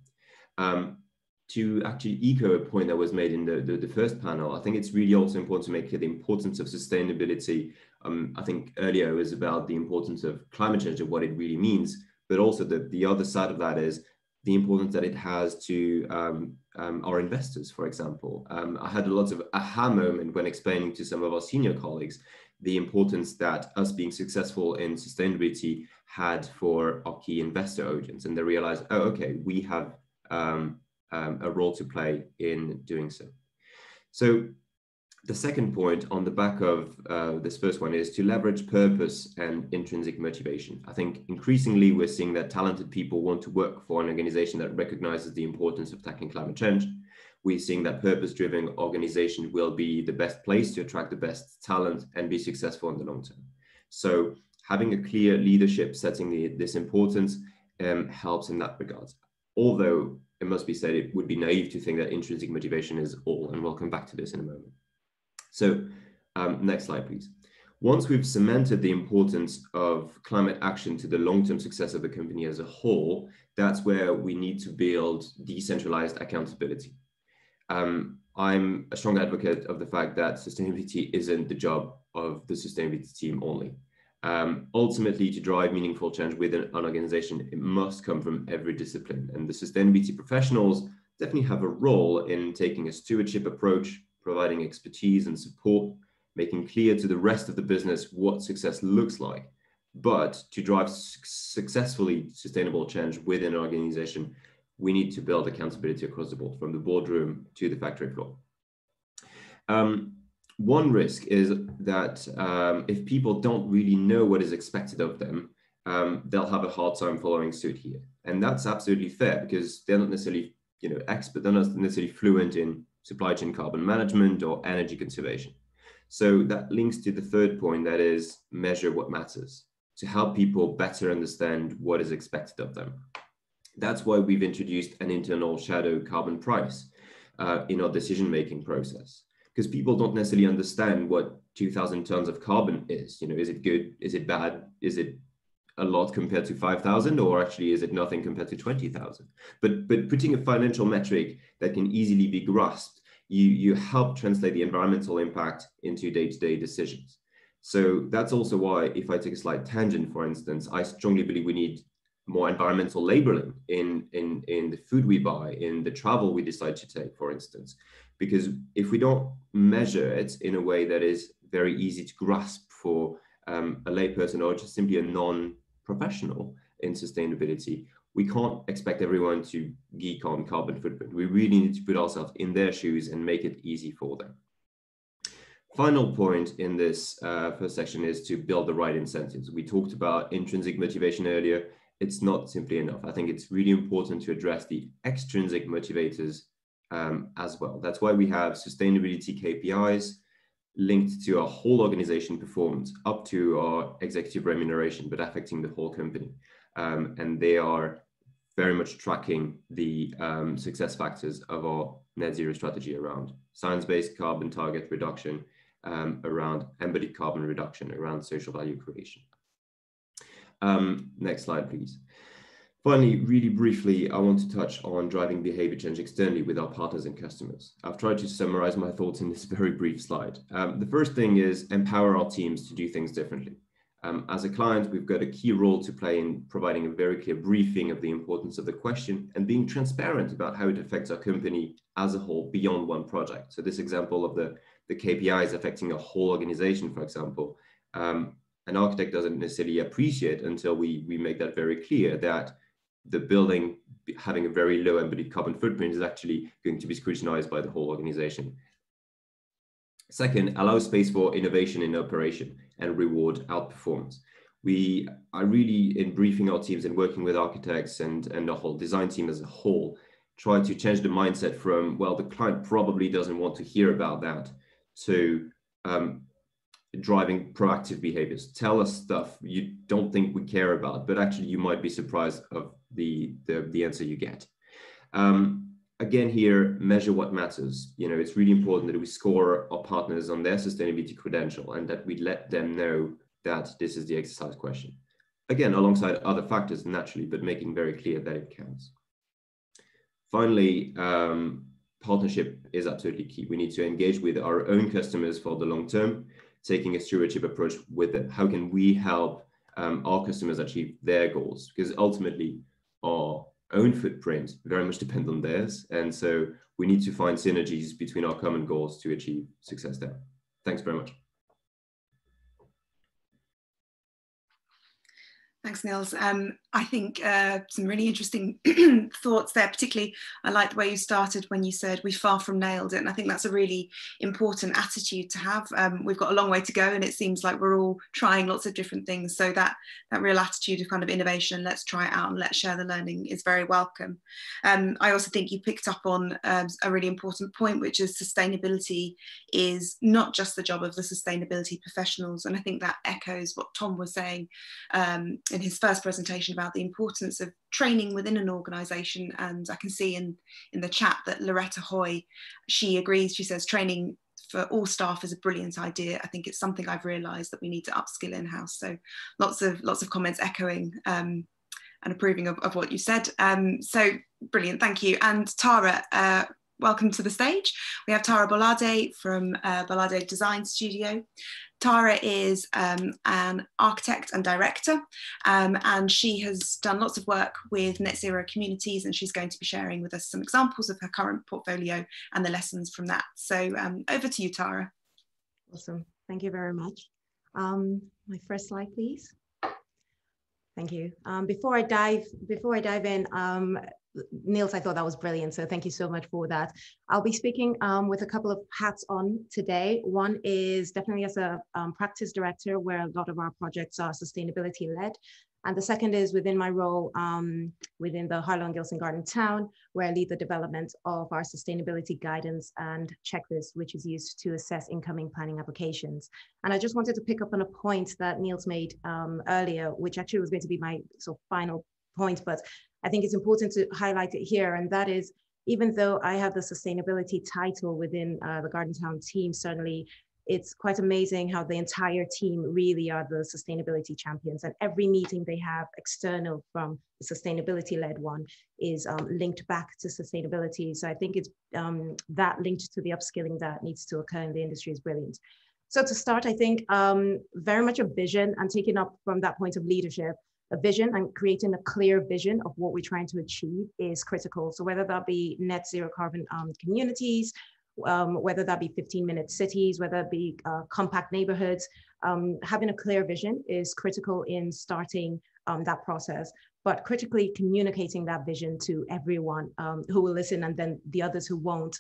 [SPEAKER 5] To actually echo a point that was made in the first panel, I think it's really also important to make clear the importance of sustainability. I think earlier it was about the importance of climate change and what it really means, but also the other side of that is the importance that it has to our investors, for example. I had a lot of aha moment when explaining to some of our senior colleagues the importance that us being successful in sustainability had for our key investor audience, and they realized, oh, okay, we have a role to play in doing so. So the second point on the back of this first one is to leverage purpose and intrinsic motivation. I think increasingly we're seeing that talented people want to work for an organization that recognizes the importance of tackling climate change. We're seeing that purpose-driven organization will be the best place to attract the best talent and be successful in the long term. So having a clear leadership setting this importance helps in that regard. Although it must be said, it would be naive to think that intrinsic motivation is all, and we'll come back to this in a moment. So next slide, please. Once we've cemented the importance of climate action to the long-term success of the company as a whole, that's where we need to build decentralized accountability. I'm a strong advocate of the fact that sustainability isn't the job of the sustainability team only. Ultimately, to drive meaningful change within an organization, it must come from every discipline. And the sustainability professionals definitely have a role in taking a stewardship approach, providing expertise and support, making clear to the rest of the business what success looks like. But to drive successfully sustainable change within an organization, we need to build accountability across the board, from the boardroom to the factory floor. One risk is that if people don't really know what is expected of them, they'll have a hard time following suit here. And that's absolutely fair, because they're not necessarily expert, they're not necessarily fluent in supply chain carbon management or energy conservation. So that links to the third point, that is measure what matters, to help people better understand what is expected of them. That's why we've introduced an internal shadow carbon price in our decision-making process. Because people don't necessarily understand what 2,000 tons of carbon is. Is it good? Is it bad? Is it a lot compared to 5,000, or actually is it nothing compared to 20,000? But putting a financial metric that can easily be grasped, you help translate the environmental impact into day-to-day decisions. So that's also why, if I take a slight tangent, for instance, I strongly believe we need more environmental labeling in the food we buy, in the travel we decide to take, for instance. Because if we don't measure it in a way that is very easy to grasp for a layperson or just simply a non-professional, in sustainability. We can't expect everyone to geek on carbon footprint. We really need to put ourselves in their shoes and make it easy for them. Final point in this first section is to build the right incentives. We talked about intrinsic motivation earlier. It's not simply enough. I think it's really important to address the extrinsic motivators as well. That's why we have sustainability KPIs linked to our whole organization performance, up to our executive remuneration, but affecting the whole company. And they are very much tracking the success factors of our net zero strategy around science-based carbon target reduction, around embodied carbon reduction, around social value creation. Next slide, please. Finally, really briefly, I want to touch on driving behavior change externally with our partners and customers. I've tried to summarize my thoughts in this very brief slide. The first thing is empower our teams to do things differently. As a client, we've got a key role to play in providing a very clear briefing of the importance of the question and being transparent about how it affects our company as a whole beyond one project. So this example of the KPIs affecting a whole organization, for example, an architect doesn't necessarily appreciate until we make that very clear that the building having a very low embodied carbon footprint is actually going to be scrutinized by the whole organization. Second, allow space for innovation in operation and reward outperformance. We are really, in briefing our teams and working with architects and the whole design team as a whole, try to change the mindset from, well, the client probably doesn't want to hear about that, to driving proactive behaviors. Tell us stuff you don't think we care about, but actually you might be surprised of the answer you get. Again, here, measure what matters. You know, it's really important that we score our partners on their sustainability credential and that we let them know that this is the exercise question. Again, alongside other factors naturally, but making very clear that it counts. Finally, partnership is absolutely key. We need to engage with our own customers for the long term, taking a stewardship approach with them. How can we help our customers achieve their goals? Because ultimately, our own footprint very much depends on theirs. And so we need to find synergies between our common goals to achieve success there. Thanks very much.
[SPEAKER 1] Thanks, Niels. I think some really interesting thoughts there. Particularly, I like the way you started when you said we far from nailed it. And I think that's a really important attitude to have. We've got a long way to go, and it seems like we're all trying lots of different things. So that real attitude of kind of innovation, let's try it out and let's share the learning, is very welcome. I also think you picked up on a really important point, which is sustainability is not just the job of the sustainability professionals. And I think that echoes what Tom was saying in his first presentation about the importance of training within an organisation. And I can see in the chat that Loretta Hoy, she agrees. She says training for all staff is a brilliant idea. I think it's something I've realised that we need to upskill in-house. So lots of comments echoing and approving of what you said. So brilliant, thank you. And Tara, welcome to the stage. We have Tara Bolade from Bolade Design Studio. Tara is an architect and director, and she has done lots of work with net zero communities, and she's going to be sharing with us some examples of her current portfolio and the lessons from that. So over to you, Tara.
[SPEAKER 6] Awesome, thank you very much. My first slide, please. Thank you. Before I dive in, Niels, I thought that was brilliant. So thank you so much for that. I'll be speaking with a couple of hats on today. One is definitely as a practice director, where a lot of our projects are sustainability led. And the second is within my role within the Harlow and Gilson Garden Town, where I lead the development of our sustainability guidance and checklist, which is used to assess incoming planning applications. And I just wanted to pick up on a point that Niels made earlier, which actually was going to be my sort of final point, but I think it's important to highlight it here. And that is, even though I have the sustainability title within the Garden Town team, certainly it's quite amazing how the entire team really are the sustainability champions, and every meeting they have external from the sustainability led one is linked back to sustainability. So I think it's that linked to the upskilling that needs to occur in the industry is brilliant. So to start, I think very much a vision, and taking up from that point of leadership, a vision and creating a clear vision of what we're trying to achieve is critical. So whether that be net zero carbon communities, whether that be 15-minute cities, whether it be compact neighborhoods, having a clear vision is critical in starting that process, but critically communicating that vision to everyone who will listen and then the others who won't.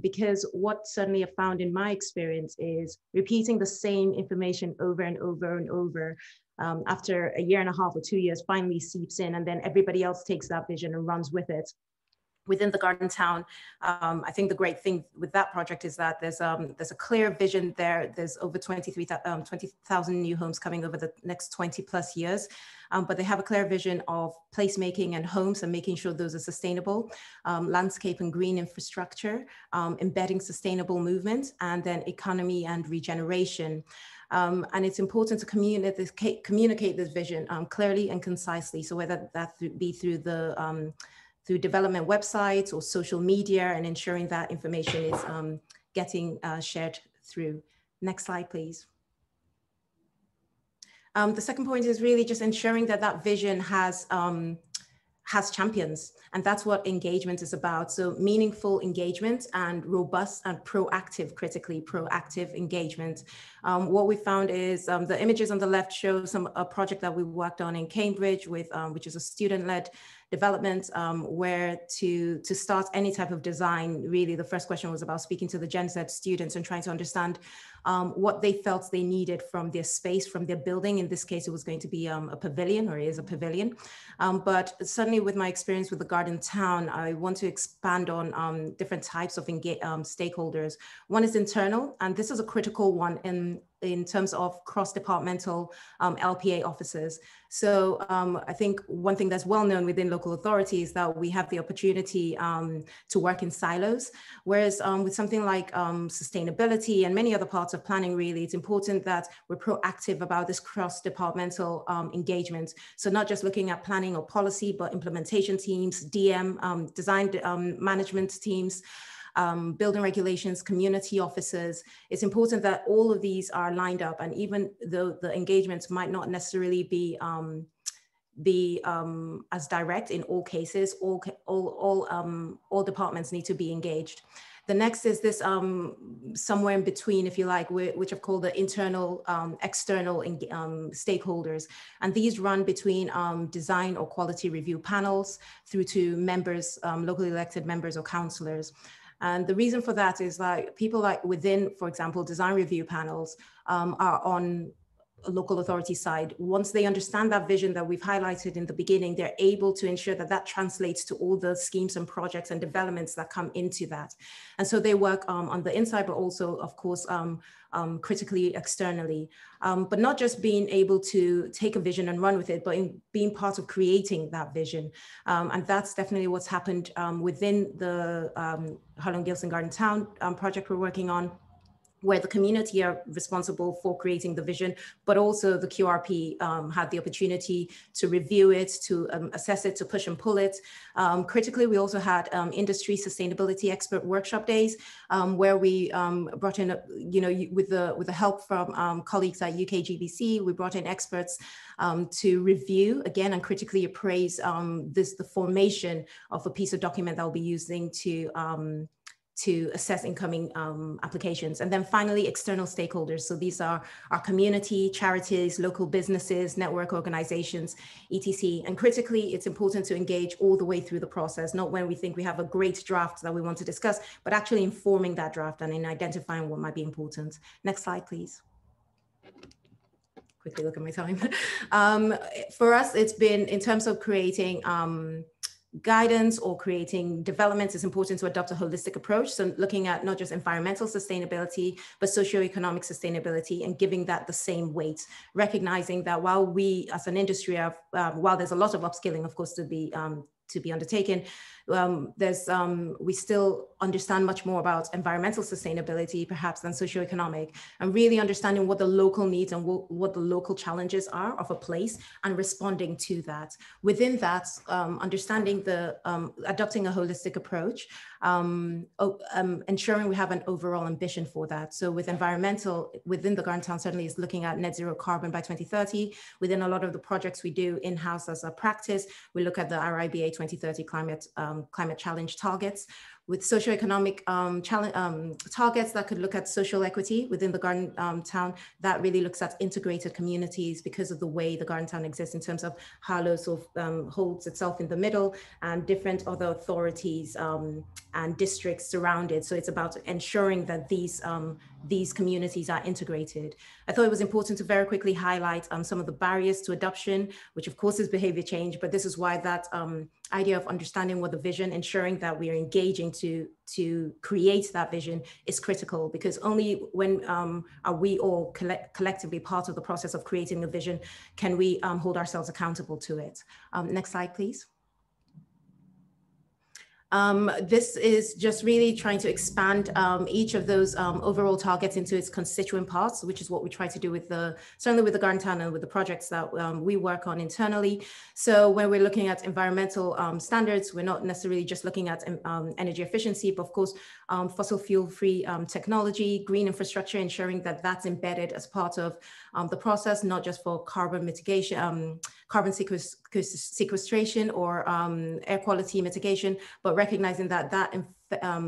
[SPEAKER 6] Because what certainly I found in my experience is repeating the same information over and over and over after a year and a half or 2 years finally seeps in, and then everybody else takes that vision and runs with it. Within the Garden Town, I think the great thing with that project is that there's a clear vision there. There's over 20,000 new homes coming over the next 20 plus years, but they have a clear vision of placemaking and homes and making sure those are sustainable, landscape and green infrastructure, embedding sustainable movement, and then economy and regeneration. And it's important to communicate this vision clearly and concisely. So whether that be through the through development websites or social media, and ensuring that information is getting shared through. Next slide, please. The second point is really just ensuring that that vision has champions, and that's what engagement is about. So meaningful engagement and robust and proactive, critically proactive engagement. What we found is the images on the left show a project that we worked on in Cambridge with, which is a student-led development, where to start any type of design, really the first question was about speaking to the Gen Z students and trying to understand what they felt they needed from their space, from their building. In this case, it was going to be a pavilion, or it is a pavilion. But certainly with my experience with the Garden Town, I want to expand on different types of stakeholders. One is internal, and this is a critical one in terms of cross-departmental LPA offices. So I think one thing that's well known within local authorities is that we have the opportunity to work in silos, whereas with something like sustainability and many other parts of planning, really, it's important that we're proactive about this cross-departmental engagement. So not just looking at planning or policy, but implementation teams, DM, design management teams, building regulations, community officers. It's important that all of these are lined up, and even though the engagements might not necessarily be as direct in all cases, all departments need to be engaged. The next is this somewhere in between, if you like, which I've called the internal, external stakeholders. And these run between design or quality review panels through to members, locally elected members or councillors. And the reason for that is like people like within, for example, design review panels are on a local authority side. Once they understand that vision that we've highlighted in the beginning, they're able to ensure that that translates to all the schemes and projects and developments that come into that. And so they work on the inside, but also, of course, critically externally, but not just being able to take a vision and run with it, but in being part of creating that vision. And that's definitely what's happened within the Harlan Gilson Garden Town project we're working on, where the community are responsible for creating the vision, but also the QRP had the opportunity to review it, to assess it, to push and pull it. Critically, we also had industry sustainability expert workshop days, where we brought in, with the help from colleagues at UKGBC, we brought in experts to review again and critically appraise the formation of a piece of document that we'll be using to assess incoming applications. And then finally, external stakeholders. So these are our community, charities, local businesses, network organizations, etc. And critically, it's important to engage all the way through the process, not when we think we have a great draft that we want to discuss, but actually informing that draft and in identifying what might be important. Next slide, please. Quickly look at my time. For us, it's been in terms of creating guidance or creating developments, it's important to adopt a holistic approach. So looking at not just environmental sustainability, but socioeconomic sustainability, and giving that the same weight, recognizing that while we as an industry have, while there's a lot of upskilling, of course, to be undertaken, we still understand much more about environmental sustainability perhaps than socioeconomic, and really understanding what the local needs and what the local challenges are of a place and responding to that. Within that, understanding adopting a holistic approach, ensuring we have an overall ambition for that. So with environmental, within the Garden Town certainly is looking at net zero carbon by 2030. Within a lot of the projects we do in-house as a practice, we look at the RIBA 2030 climate challenge targets, with socioeconomic targets that could look at social equity within the garden town. That really looks at integrated communities because of the way the garden town exists in terms of Harlow sort of holds itself in the middle and different other authorities and districts surrounded. So it's about ensuring that these communities are integrated. I thought it was important to very quickly highlight some of the barriers to adoption, which of course is behavior change, but this is why that idea of understanding what the vision, ensuring that we are engaging to create that vision is critical, because only when are we all collectively part of the process of creating a vision can we hold ourselves accountable to it. Next slide, please. This is just really trying to expand each of those overall targets into its constituent parts, which is what we try to do with certainly with the garden town and with the projects that we work on internally. So when we're looking at environmental standards, we're not necessarily just looking at energy efficiency, but of course, fossil fuel-free technology, green infrastructure, ensuring that that's embedded as part of the process, not just for carbon mitigation, carbon sequestration or air quality mitigation, but recognizing that that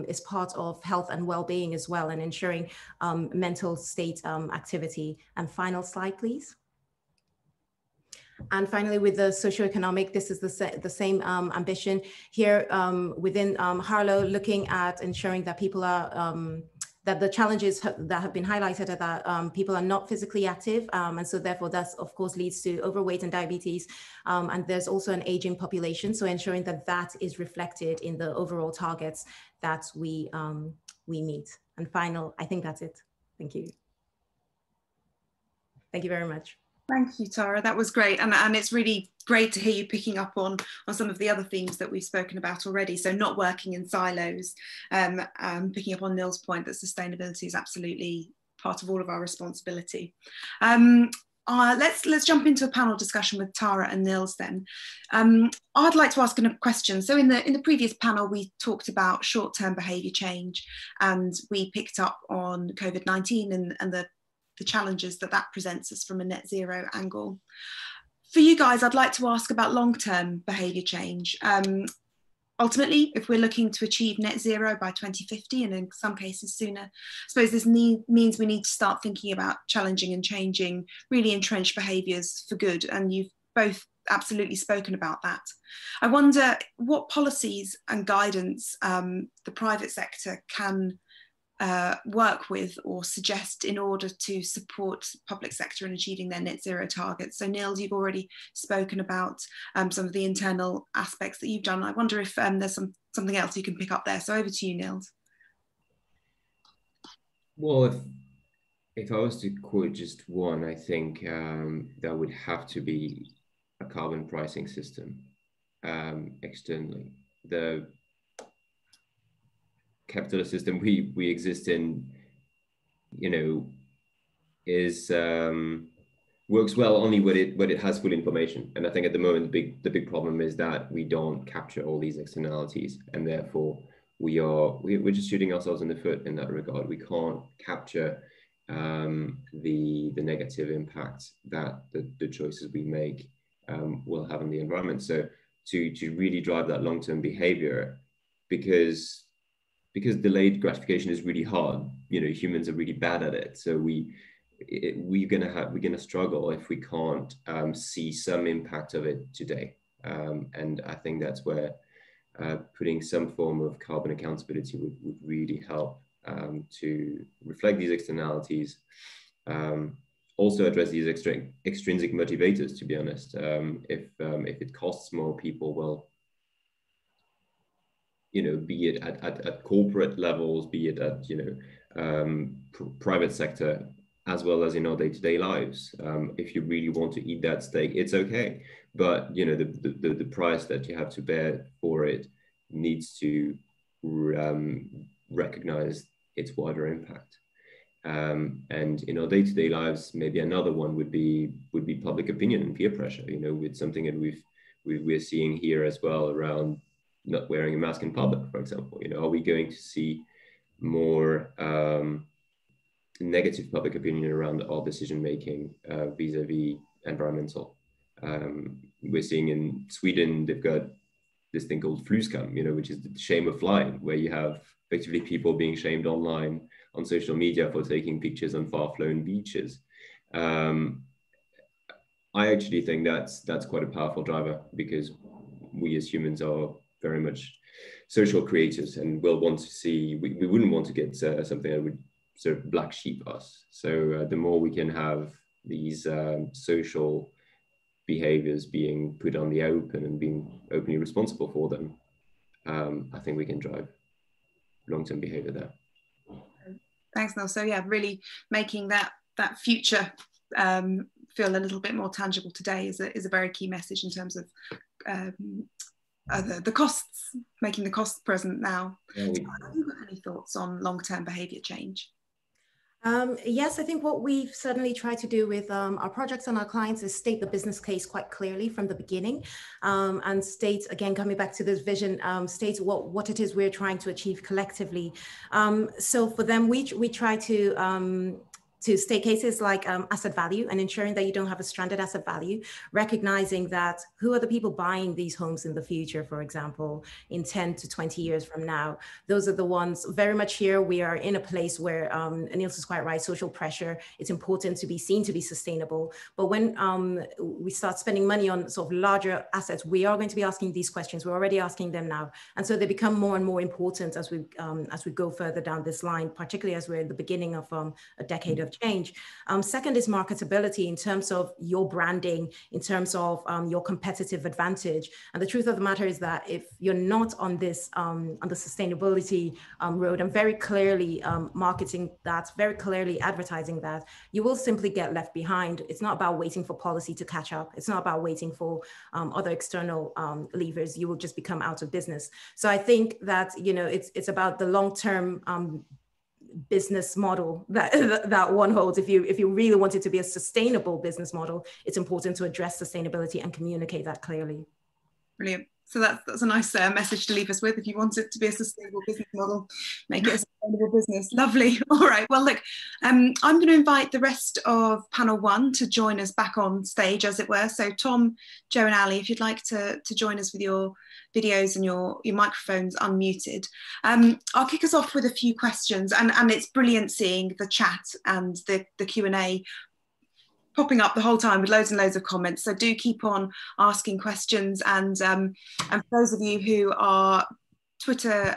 [SPEAKER 6] is part of health and well-being as well, and ensuring mental state activity. And final slide, please. And finally, with the socioeconomic, this is the same ambition here within Harlow, looking at ensuring that people are that the challenges that have been highlighted are that people are not physically active. And so therefore that of course leads to overweight and diabetes. And there's also an aging population. So ensuring that that is reflected in the overall targets that we meet. And final, I think that's it. Thank you. Thank you very much.
[SPEAKER 1] Thank you, Tara. That was great. And it's really great to hear you picking up on some of the other themes that we've spoken about already. So not working in silos, picking up on Neil's point that sustainability is absolutely part of all of our responsibility. Let's jump into a panel discussion with Tara and Nils then. I'd like to ask a question. So in the previous panel, we talked about short-term behaviour change, and we picked up on COVID-19 and the challenges that presents us from a net zero angle. For you guys, I'd like to ask about long-term behaviour change. Ultimately, if we're looking to achieve net zero by 2050, and in some cases sooner, I suppose this means we need to start thinking about challenging and changing really entrenched behaviours for good. And you've both absolutely spoken about that. I wonder what policies and guidance the private sector can work with or suggest in order to support public sector in achieving their net zero targets. So Niels, you've already spoken about some of the internal aspects that you've done. I wonder if there's something else you can pick up there. So over to you, Niels.
[SPEAKER 5] Well, if I was to quote just one, I think that would have to be a carbon pricing system externally. The capitalist system we exist in, is works well only when it has full information. And I think at the moment the big problem is that we don't capture all these externalities, and therefore we're just shooting ourselves in the foot in that regard. We can't capture the negative impact that the choices we make will have on the environment. So to really drive that long-term behavior, because delayed gratification is really hard. Humans are really bad at it. So we're gonna struggle if we can't see some impact of it today. And I think that's where putting some form of carbon accountability would really help to reflect these externalities. Also address these extrinsic motivators, to be honest. If it costs more, people will, be it at corporate levels, be it at private sector, as well as in our day-to-day lives. If you really want to eat that steak, it's okay, but the price that you have to bear for it needs to recognize its wider impact. And in our day-to-day lives, maybe another one would be public opinion and peer pressure. With something that we're seeing here as well around not wearing a mask in public, for example. Are we going to see more negative public opinion around our decision making vis-a-vis environmental? We're seeing in Sweden, they've got this thing called flu scam, which is the shame of flying, where you have effectively people being shamed online on social media for taking pictures on far-flung beaches. I actually think that's quite a powerful driver, because we as humans are very much social creators, and we'll want to see, we wouldn't want to get something that would sort of black sheep us. So the more we can have these social behaviors being put on the open and being openly responsible for them, I think we can drive long-term behavior there.
[SPEAKER 1] Thanks, Neil. So yeah, really making that future feel a little bit more tangible today is a very key message in terms of the costs, making the costs present now. Yeah, have you got any thoughts on long-term behaviour change?
[SPEAKER 6] Yes, I think what we've certainly tried to do with our projects and our clients is state the business case quite clearly from the beginning, and state, again, coming back to this vision, state what it is we're trying to achieve collectively. So for them, we try to state cases like asset value, and ensuring that you don't have a stranded asset value, recognizing that who are the people buying these homes in the future, for example, in 10 to 20 years from now. Those are the ones very much here. We are in a place where, Niels is quite right, social pressure, it's important to be seen to be sustainable. But when we start spending money on sort of larger assets, we are going to be asking these questions. We're already asking them now. And so they become more and more important as we go further down this line, particularly as we're at the beginning of a decade of change. Second is marketability, in terms of your branding, in terms of your competitive advantage. And the truth of the matter is that if you're not on this, on the sustainability road, and very clearly marketing that, very clearly advertising that, you will simply get left behind. It's not about waiting for policy to catch up. It's not about waiting for other external levers. You will just become out of business. So I think that, it's about the long-term business model that one holds. If you really want it to be a sustainable business model, it's important to address sustainability and communicate that clearly.
[SPEAKER 1] Brilliant. So that's a nice message to leave us with. If you want it to be a sustainable business model, make it a sustainable business. Lovely. All right. Well, look, I'm going to invite the rest of panel one to join us back on stage, as it were. So Tom, Joe and Ali, if you'd like to join us with your videos and your microphones unmuted. I'll kick us off with a few questions, and it's brilliant seeing the chat and the Q&A popping up the whole time with loads and loads of comments. So do keep on asking questions, and for those of you who are Twitter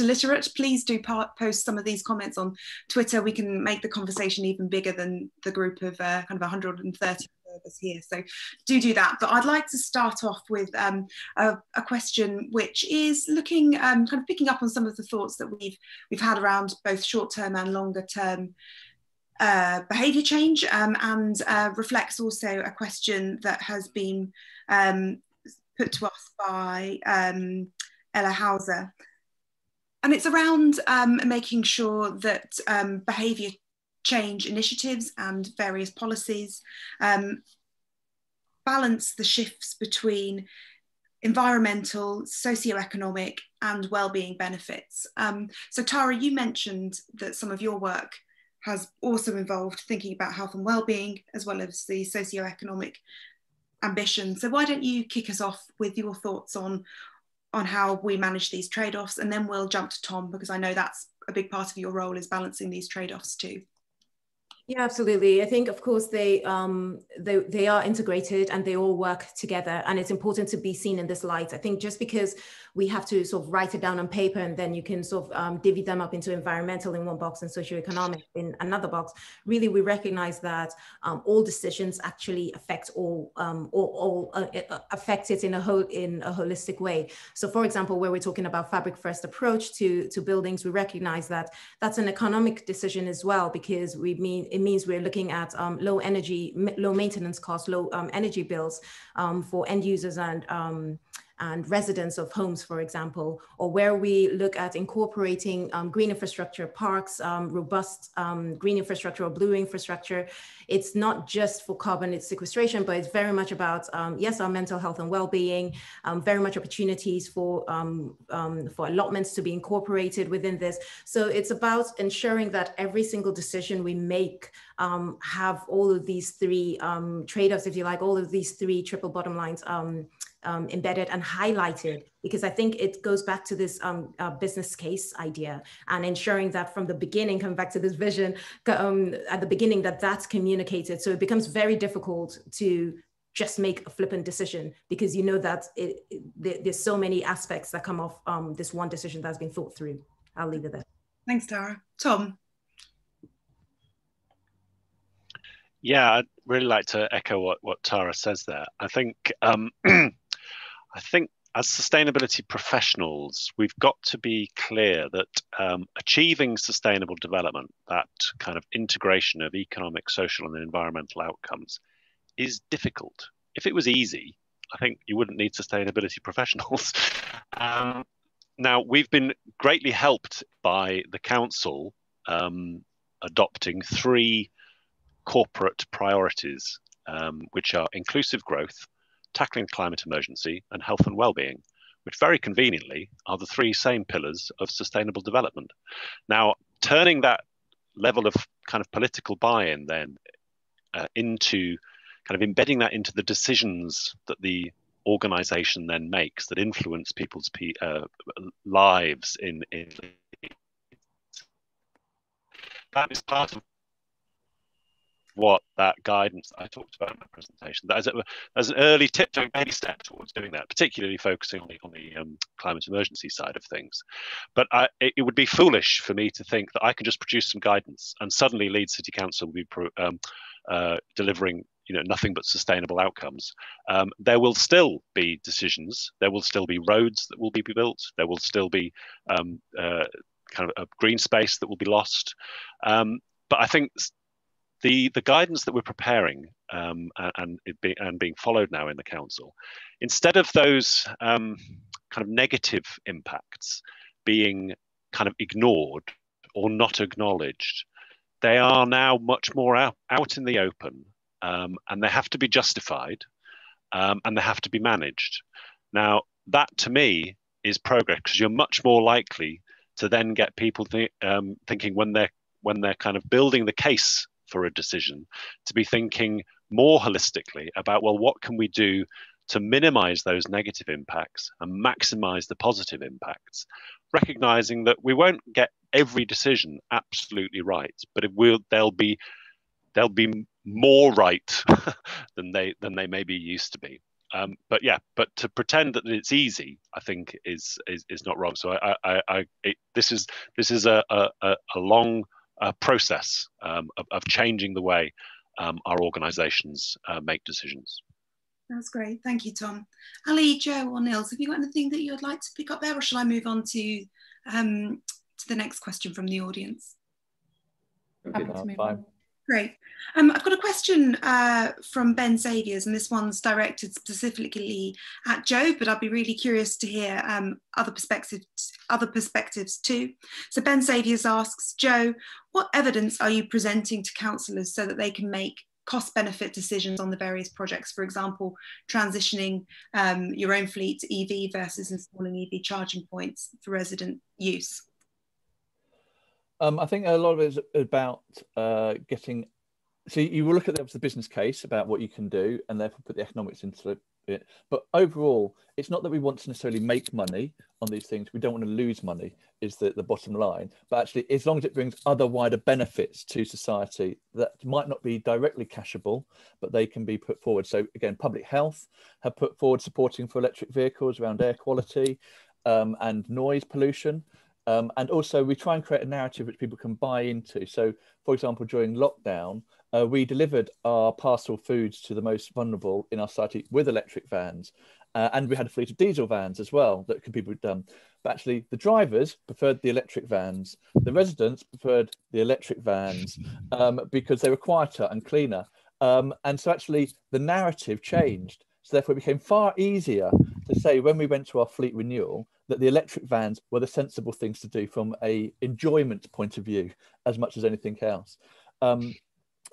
[SPEAKER 1] literate, please do post some of these comments on Twitter. We can make the conversation even bigger than the group of kind of 130 of us here. So do that. But I'd like to start off with a question which is looking kind of picking up on some of the thoughts that we've had around both short-term and longer-term behaviour change, and reflects also a question that has been put to us by Ella Hauser. And it's around making sure that behaviour change initiatives and various policies balance the shifts between environmental, socioeconomic and wellbeing benefits. So Tara, you mentioned that some of your work has also involved thinking about health and wellbeing as well as the socioeconomic ambition. So why don't you kick us off with your thoughts on how we manage these trade-offs, and then we'll jump to Tom, because I know that's a big part of your role, is balancing these trade-offs too.
[SPEAKER 6] Yeah, absolutely. I think, of course, they are integrated and they all work together, and it's important to be seen in this light. I think just because we have to sort of write it down on paper and then you can sort of divvy them up into environmental in one box and socioeconomic in another box, really we recognize that all decisions actually affect affect it in a holistic way. So for example, where we're talking about fabric first approach to buildings, we recognize that that's an economic decision as well, because it means we're looking at low maintenance costs, low energy bills for end users and residents of homes, for example, or where we look at incorporating green infrastructure, parks, robust green infrastructure or blue infrastructure. It's not just for carbon sequestration, but it's very much about, yes, our mental health and well-being, very much opportunities for allotments to be incorporated within this. So it's about ensuring that every single decision we make have all of these three trade-offs, if you like, all of these three triple bottom lines embedded and highlighted, because I think it goes back to this business case idea and ensuring that from the beginning, coming back to this vision at the beginning, that's communicated. So it becomes very difficult to just make a flippant decision, because you know that there's so many aspects that come off this one decision that's been thought through. I'll leave it there. Thanks, Tara. Tom.
[SPEAKER 2] Yeah, I'd really like to echo what Tara says there. I think I think as sustainability professionals, we've got to be clear that achieving sustainable development, that kind of integration of economic, social, and environmental outcomes, is difficult. If it was easy, I think you wouldn't need sustainability professionals. Now, we've been greatly helped by the council adopting 3 corporate priorities, which are inclusive growth, tackling climate emergency, and health and well-being, which very conveniently are the 3 same pillars of sustainable development. Now, turning that level of kind of political buy-in then into kind of embedding that into the decisions that the organization then makes that influence people's lives in that is part of what that guidance I talked about in my presentation. That as an early tiptoe baby step towards doing that, particularly focusing on the climate emergency side of things. But it would be foolish for me to think that I can just produce some guidance and suddenly Leeds City Council will be delivering nothing but sustainable outcomes. There will still be decisions. There will still be roads that will be built. There will still be kind of a green space that will be lost. But I think the guidance that we're preparing and being followed now in the council, instead of those kind of negative impacts being kind of ignored or not acknowledged, they are now much more out in the open, and they have to be justified, and they have to be managed. Now, that to me is progress, because you're much more likely to then get people thinking when they're kind of building the case for a decision, to be thinking more holistically about, well, what can we do to minimize those negative impacts and maximize the positive impacts, recognizing that we won't get every decision absolutely right, but they'll be more right than they maybe used to be. But to pretend that it's easy, I think is not wrong. So this is a long process of changing the way our organisations make decisions.
[SPEAKER 1] That's great. Thank you, Tom. Ali, Joe, or Nils, have you got anything that you'd like to pick up there, or shall I move on to the next question from the audience?
[SPEAKER 3] Okay, fine.
[SPEAKER 1] Great. I've got a question from Ben Saviours, and this one's directed specifically at Joe, but I'd be really curious to hear other perspectives too. So Ben Saviours asks, Joe, what evidence are you presenting to councillors so that they can make cost-benefit decisions on the various projects? For example, transitioning your own fleet to EV versus installing EV charging points for resident use.
[SPEAKER 3] I think a lot of it is about getting. So you will look at the business case about what you can do, and therefore put the economics into it. But overall, it's not that we want to necessarily make money on these things. We don't want to lose money, is the bottom line. But actually, as long as it brings other wider benefits to society that might not be directly cashable, but they can be put forward. So again, Public Health have put forward supporting for electric vehicles around air quality and noise pollution. And also we try and create a narrative which people can buy into. So, for example, during lockdown, we delivered our parcel foods to the most vulnerable in our society with electric vans. And we had a fleet of diesel vans as well that could be done. But actually, the drivers preferred the electric vans. The residents preferred the electric vans because they were quieter and cleaner. And so actually, the narrative changed. So therefore, it became far easier to say when we went to our fleet renewal that the electric vans were the sensible things to do from a enjoyment point of view, as much as anything else.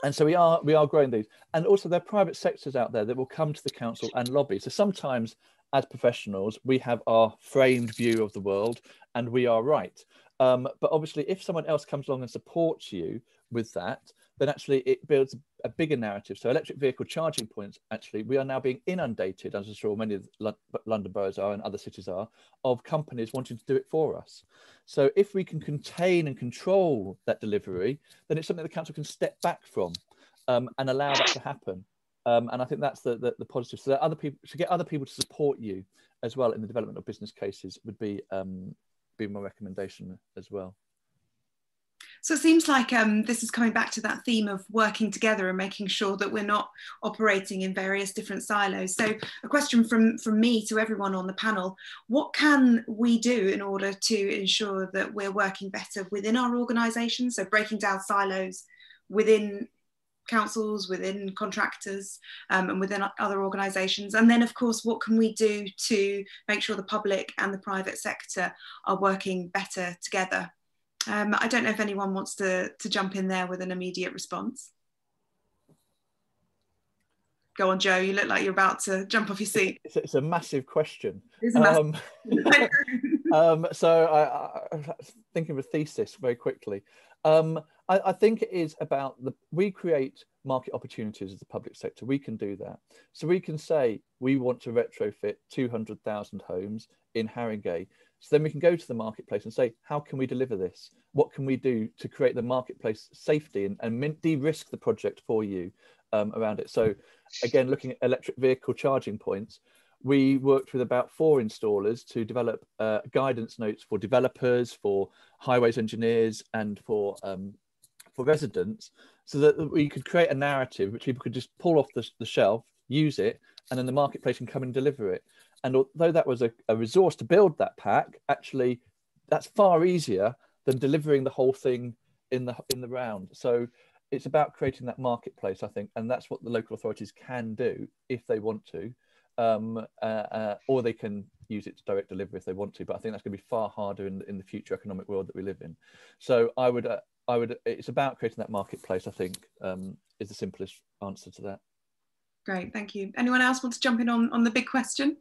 [SPEAKER 3] And so we are growing these. And also there are private sectors out there that will come to the council and lobby. So sometimes as professionals, we have our framed view of the world and we are right. But obviously, if someone else comes along and supports you with that, then actually it builds a bigger narrative. So electric vehicle charging points, actually, we are now being inundated, as I'm sure many of the London boroughs are and other cities are, of companies wanting to do it for us. So if we can contain and control that delivery, then it's something the council can step back from and allow that to happen. And I think that's the positive. So that other people, to get other people to support you as well in the development of business cases would be my recommendation as well.
[SPEAKER 1] So it seems like this is coming back to that theme of working together and making sure that we're not operating in various different silos. So a question from me to everyone on the panel: what can we do in order to ensure that we're working better within our organisations? So breaking down silos within councils, within contractors, and within other organisations. And then, of course, what can we do to make sure the public and the private sector are working better together? I don't know if anyone wants to jump in there with an immediate response. Go on, Joe, you look like you're about to jump off your seat.
[SPEAKER 3] It's a massive question.
[SPEAKER 1] It's a massive
[SPEAKER 3] so I'm thinking of a thesis very quickly. I think it is about we create market opportunities as the public sector. We can do that. So we can say we want to retrofit 200,000 homes in Haringey. So then we can go to the marketplace and say, how can we deliver this? What can we do to create the marketplace safety and de-risk the project for you around it? So again, looking at electric vehicle charging points, we worked with about 4 installers to develop guidance notes for developers, for highways engineers, and for residents, so that we could create a narrative which people could just pull off the shelf, use it, and then the marketplace can come and deliver it. And although that was a resource to build that pack, actually that's far easier than delivering the whole thing in the round. So it's about creating that marketplace, I think, and that's what the local authorities can do if they want to, or they can use it to direct delivery if they want to. But I think that's going to be far harder in the future economic world that we live in. So I would it's about creating that marketplace, I think, is the simplest answer to that.
[SPEAKER 1] Great, thank you. Anyone else want to jump in on the big question?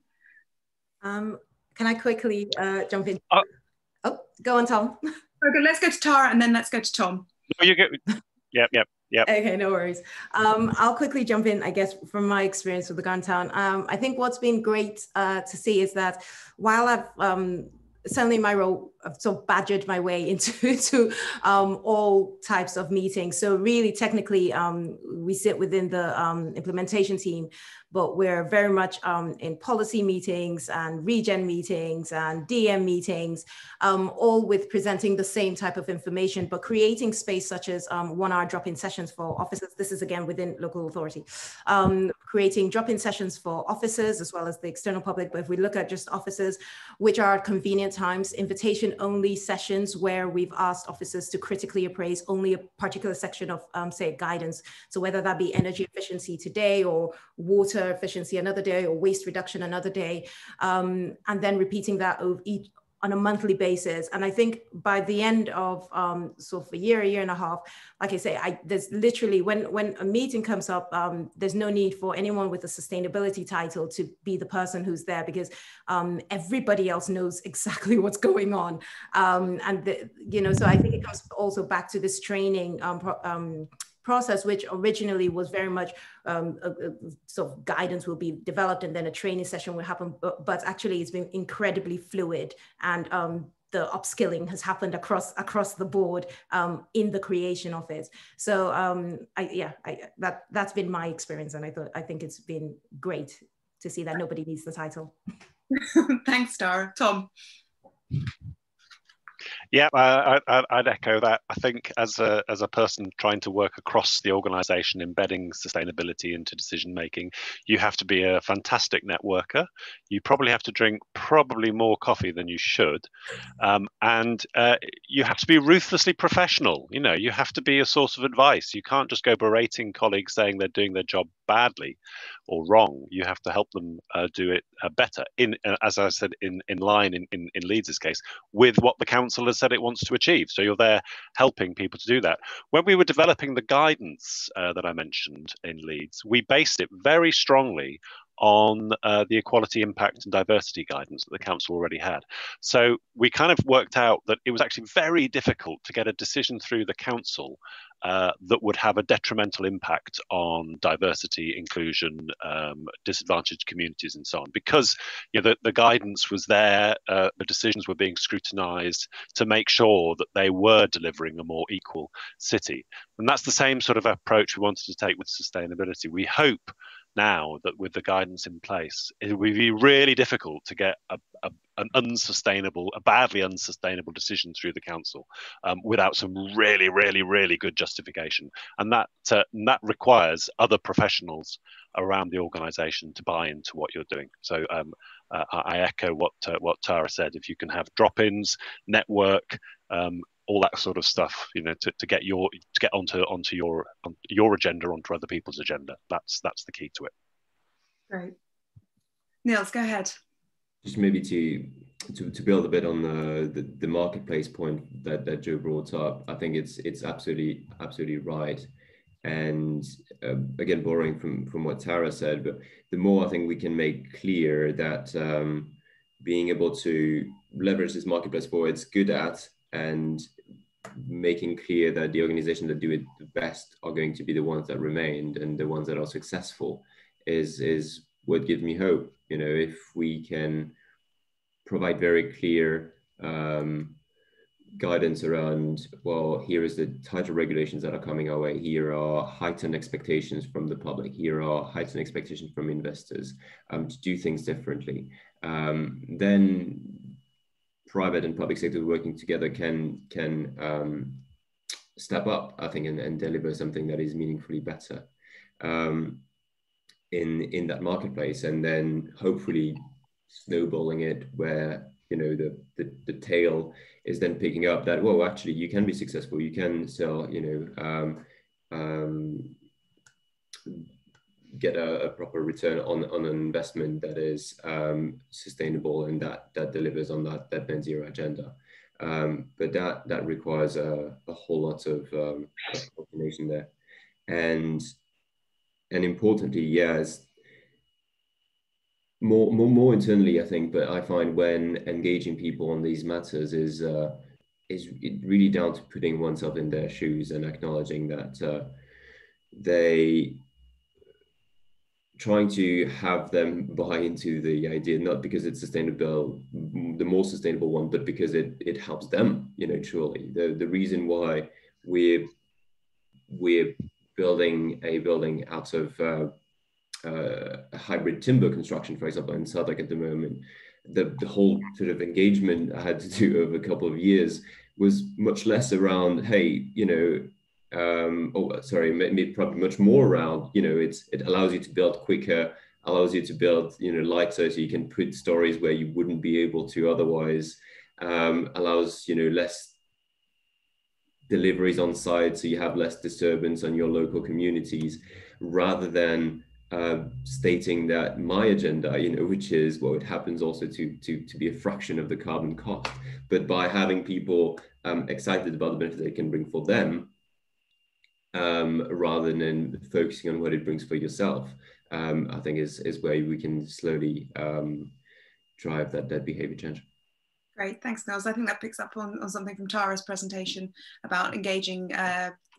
[SPEAKER 6] Can I quickly jump in? Oh, go on, Tom.
[SPEAKER 1] Okay, let's go to Tara and then let's go to Tom.
[SPEAKER 2] No, you get. Yep.
[SPEAKER 6] Okay, no worries. I'll quickly jump in, I guess, from my experience with the Guntown. I think what's been great to see is that while I've certainly in my role, I've sort of badgered my way into all types of meetings. So really, technically, we sit within the implementation team, but we're very much in policy meetings and regen meetings and DM meetings, all with presenting the same type of information, but creating space such as 1-hour drop-in sessions for officers. This is again within local authority, creating drop-in sessions for officers as well as the external public. But if we look at just officers, which are at convenient times, invitation-only sessions where we've asked officers to critically appraise only a particular section of, say, guidance. So whether that be energy efficiency today or water efficiency another day or waste reduction another day, and then repeating that on a monthly basis. And I think by the end of sort of a year and a half, like I say, there's literally, when a meeting comes up, there's no need for anyone with a sustainability title to be the person who's there, because everybody else knows exactly what's going on. So I think it comes also back to this training process, which originally was very much sort of guidance will be developed and then a training session will happen, but actually it's been incredibly fluid, and the upskilling has happened across the board in the creation of it. So that's been my experience, and I think it's been great to see that nobody needs the title.
[SPEAKER 1] Thanks, Tara. Tom.
[SPEAKER 2] Yeah, I'd echo that. I think as a person trying to work across the organisation, embedding sustainability into decision making, you have to be a fantastic networker. You probably have to drink more coffee than you should, and you have to be ruthlessly professional. You know, you have to be a source of advice. You can't just go berating colleagues saying they're doing their job badly or wrong. You have to help them do it better. As I said, in line in Leeds' case, with what the council has said it wants to achieve. So you're there helping people to do that. When we were developing the guidance that I mentioned in Leeds, we based it very strongly on the equality, impact and diversity guidance that the council already had. So we kind of worked out that it was actually very difficult to get a decision through the council that would have a detrimental impact on diversity, inclusion, disadvantaged communities and so on, because the guidance was there, the decisions were being scrutinised to make sure that they were delivering a more equal city. And that's the same sort of approach we wanted to take with sustainability. We hope now that with the guidance in place, it will be really difficult to get a badly unsustainable decision through the council without some really, really, really good justification. And that requires other professionals around the organisation to buy into what you're doing. So I echo what Tara said. If you can have drop-ins, network, all that sort of stuff, to get onto your agenda, onto other people's agenda. That's the key to it.
[SPEAKER 1] Great. Niels, go ahead.
[SPEAKER 5] Just maybe to build a bit on the marketplace point that Joe brought up. I think it's absolutely right. And again, borrowing from what Tara said, but the more I think we can make clear that being able to leverage this marketplace for what it's good at, and making clear that the organizations that do it the best are going to be the ones that remain, and the ones that are successful is what gives me hope. If we can provide very clear guidance around, well, here is the type of regulations that are coming our way, here are heightened expectations from the public, here are heightened expectations from investors to do things differently, then private and public sector working together can step up, I think, and deliver something that is meaningfully better in that marketplace, and then hopefully snowballing it where the tail is then picking up that, well, actually you can be successful, you can sell, get a proper return on an investment that is sustainable and that delivers on that net zero agenda. But that requires a whole lot of coordination there, and importantly, yes, more internally, I think. But I find when engaging people on these matters is really down to putting oneself in their shoes and acknowledging that they trying to have them buy into the idea, not because it's sustainable, the more sustainable one, but because it helps them, truly. The reason why we're building a building out of a hybrid timber construction, for example, in Southwark at the moment, the whole sort of engagement I had to do over a couple of years was much less around, hey, maybe probably much more around, it allows you to build quicker, allows you to build, lighter, so you can put stories where you wouldn't be able to otherwise, allows, less deliveries on site, so you have less disturbance on your local communities, rather than stating that my agenda, which is, well, it happens also to be a fraction of the carbon cost, but by having people excited about the benefit they can bring for them, rather than focusing on what it brings for yourself, I think is where we can slowly drive that behavior change.
[SPEAKER 1] Great, thanks, Niels. I think that picks up on something from Tara's presentation about engaging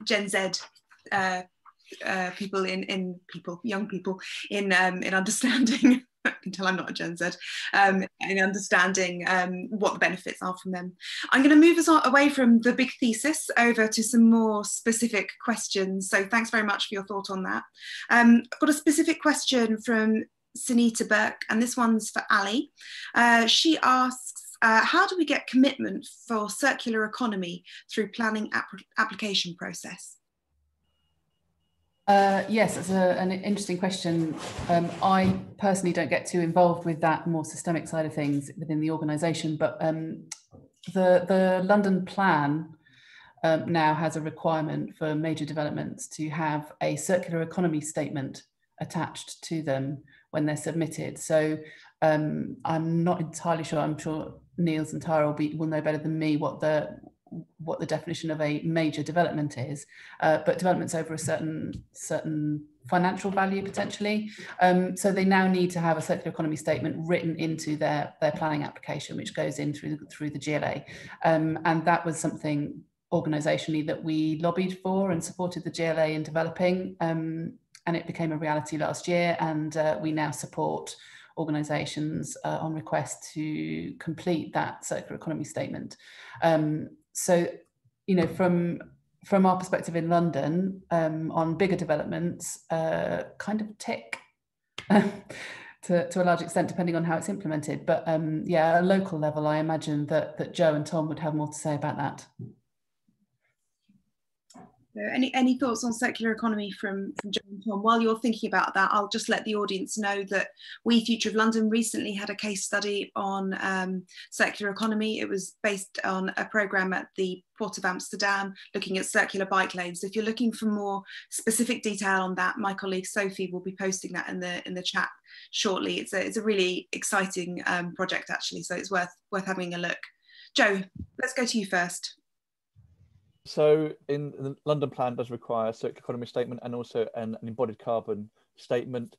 [SPEAKER 1] Gen Z young people in understanding. I can tell I'm not a Gen Z, in understanding what the benefits are from them. I'm going to move us away from the big thesis over to some more specific questions. So thanks very much for your thought on that. I've got a specific question from Sunita Burke, and this one's for Ali. She asks, how do we get commitment for circular economy through planning application process?
[SPEAKER 4] Yes, it's an interesting question. I personally don't get too involved with that more systemic side of things within the organisation, but the London plan now has a requirement for major developments to have a circular economy statement attached to them when they're submitted. So I'm not entirely sure. I'm sure Niels and Tara will know better than me what the definition of a major development is, but developments over a certain financial value potentially. So they now need to have a circular economy statement written into their planning application, which goes in through the GLA. And that was something organisationally that we lobbied for and supported the GLA in developing, and it became a reality last year, and we now support organisations on request to complete that circular economy statement. So, you know, from our perspective in London, on bigger developments, kind of tick to a large extent, depending on how it's implemented. But yeah, at a local level, I imagine that Joe and Tom would have more to say about that.
[SPEAKER 1] So any thoughts on circular economy from Joe and Tom? While you're thinking about that, I'll just let the audience know that we, Future of London, recently had a case study on circular economy. It was based on a programme at the Port of Amsterdam looking at circular bike lanes. If you're looking for more specific detail on that, my colleague Sophie will be posting that in the chat shortly. It's a really exciting project actually, so it's worth having a look. Joe, let's go to you first.
[SPEAKER 3] So in the London plan does require a circular economy statement and also an embodied carbon statement.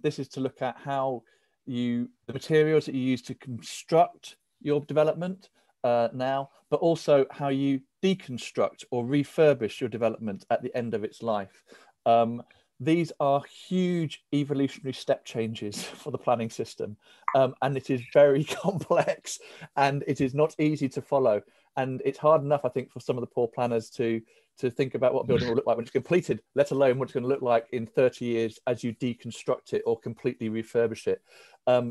[SPEAKER 3] This is to look at how the materials that you use to construct your development now, but also how you deconstruct or refurbish your development at the end of its life. These are huge evolutionary step changes for the planning system, and it is very complex and it is not easy to follow. And it's hard enough, I think, for some of the poor planners to think about what a building will look like when it's completed, let alone what it's going to look like in 30 years as you deconstruct it or completely refurbish it.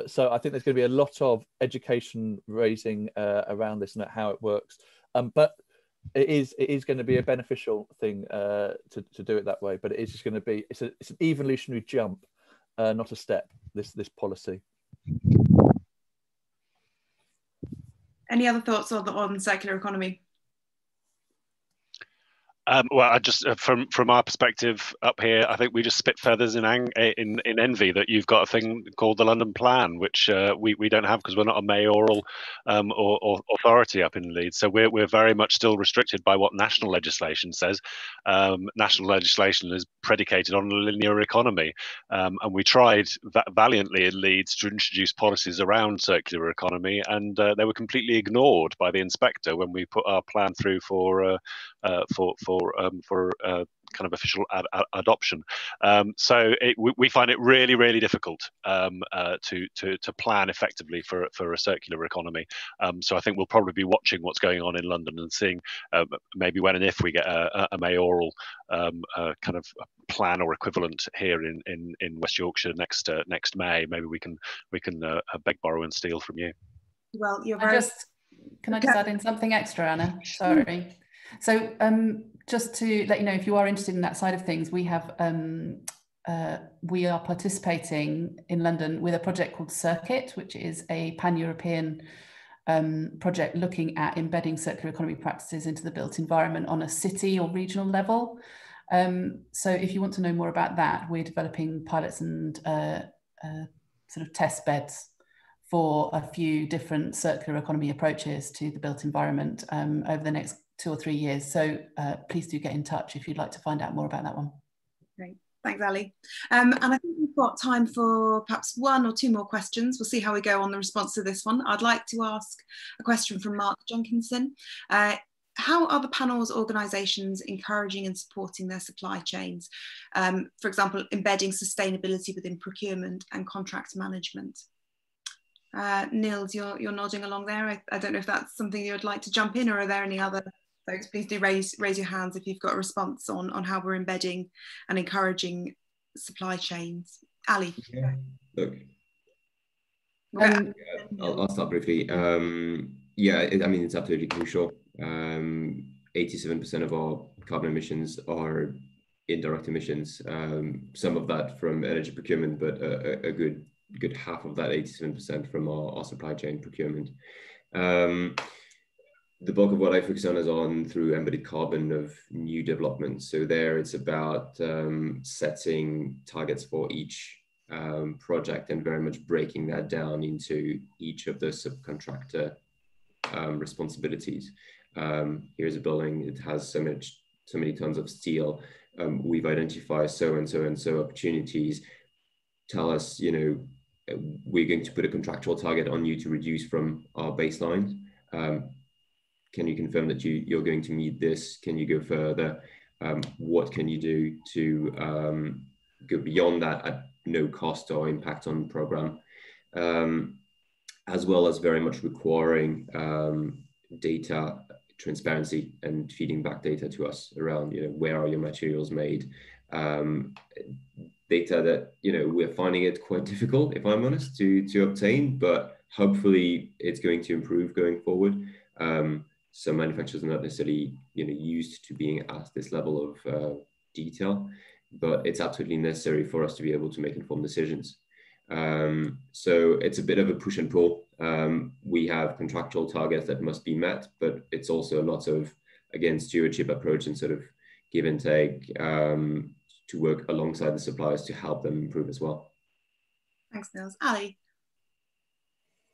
[SPEAKER 3] So I think there's going to be a lot of education raising around this and how it works. But it is going to be a beneficial thing to do it that way. But it is just going to be, it's an evolutionary jump, not a step, this policy.
[SPEAKER 1] Any other thoughts on circular economy?
[SPEAKER 2] Well, I just from our perspective up here, I think we just spit feathers in envy that you've got a thing called the London Plan, which we don't have because we're not a mayoral or authority up in Leeds. So we're very much still restricted by what national legislation says. National legislation is predicated on a linear economy, and we tried valiantly in Leeds to introduce policies around circular economy, and they were completely ignored by the inspector when we put our plan through for kind of official adoption. So we find it really, really difficult to plan effectively for a circular economy. So I think we'll probably be watching what's going on in London and seeing maybe when and if we get a mayoral kind of plan or equivalent here in West Yorkshire next May. Maybe we can beg, borrow, and steal from you.
[SPEAKER 1] Well, you're very.
[SPEAKER 4] Can I just add in something extra, Anna? Sorry. So just to let you know, if you are interested in that side of things, we have we are participating in London with a project called Circuit, which is a pan-European project looking at embedding circular economy practices into the built environment on a city or regional level. So if you want to know more about that, we're developing pilots and sort of test beds for a few different circular economy approaches to the built environment over the next 2 or 3 years. So please do get in touch if you'd like to find out more about that one.
[SPEAKER 1] Great, thanks, Ali. And I think we've got time for perhaps 1 or 2 more questions. We'll see how we go on the response to this one. I'd like to ask a question from Mark Jenkinson. How are the panel's organisations encouraging and supporting their supply chains? For example, embedding sustainability within procurement and contract management. Nils, you're nodding along there. I don't know if that's something you'd like to jump in, or are there any other folks? Please do raise your hands if you've got a response on how we're embedding and encouraging supply chains. Ali.
[SPEAKER 5] Yeah. Look. I'll start briefly. Yeah, I mean, it's absolutely crucial. 87% of our carbon emissions are indirect emissions. Some of that from energy procurement, but a good half of that, 87%, from our supply chain procurement. The bulk of what I focus on is through embodied carbon of new developments. So there it's about setting targets for each project and very much breaking that down into each of the subcontractor responsibilities. Here's a building, it has so many tons of steel. we've identified so and so and so opportunities. Tell us, you know, we're going to put a contractual target on you to reduce from our baseline. Can you confirm that you're going to meet this? Can you go further? What can you do to go beyond that at no cost or impact on the program? As well as very much requiring data transparency and feeding back data to us around, you know, where are your materials made? Data that, you know, we're finding it quite difficult, if I'm honest, to obtain, but hopefully it's going to improve going forward. So manufacturers are not necessarily, you know, used to being asked this level of detail, but it's absolutely necessary for us to be able to make informed decisions. So it's a bit of a push and pull. We have contractual targets that must be met, but it's also a lot of, again, stewardship approach and sort of give and take to work alongside the suppliers to help them improve as well.
[SPEAKER 1] Thanks, Niels. Ali?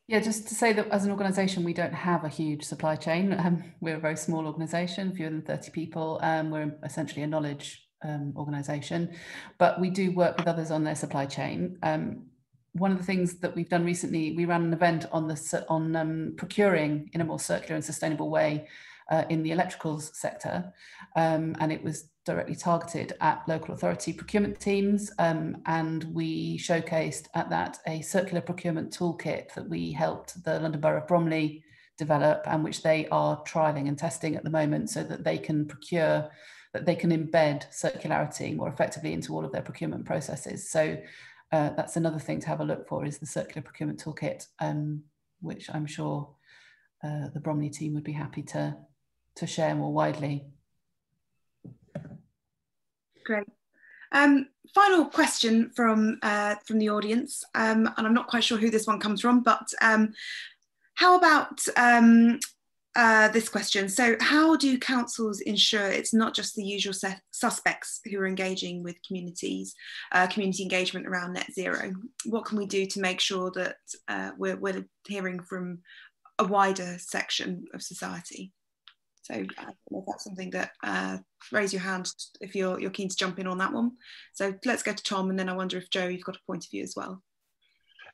[SPEAKER 4] Yeah, just to say that as an organisation, we don't have a huge supply chain. We're a very small organisation, fewer than 30 people. We're essentially a knowledge organisation, but we do work with others on their supply chain. One of the things that we've done recently, we ran an event on procuring in a more circular and sustainable way in the electricals sector, and it was directly targeted at local authority procurement teams, and we showcased at that a circular procurement toolkit that we helped the London Borough of Bromley develop, and which they are trialling and testing at the moment, so that they can procure, that they can embed circularity more effectively into all of their procurement processes. So that's another thing to have a look for, is the circular procurement toolkit, which I'm sure the Bromley team would be happy to share more widely.
[SPEAKER 1] Great. Final question from the audience, and I'm not quite sure who this one comes from, but how about this question? So how do councils ensure it's not just the usual suspects who are engaging with communities, community engagement around net zero? What can we do to make sure that we're hearing from a wider section of society? So I don't know if that's something that, raise your hand if you're keen to jump in on that one. So let's go to Tom, and then I wonder if Joe, you've got a point of view as well.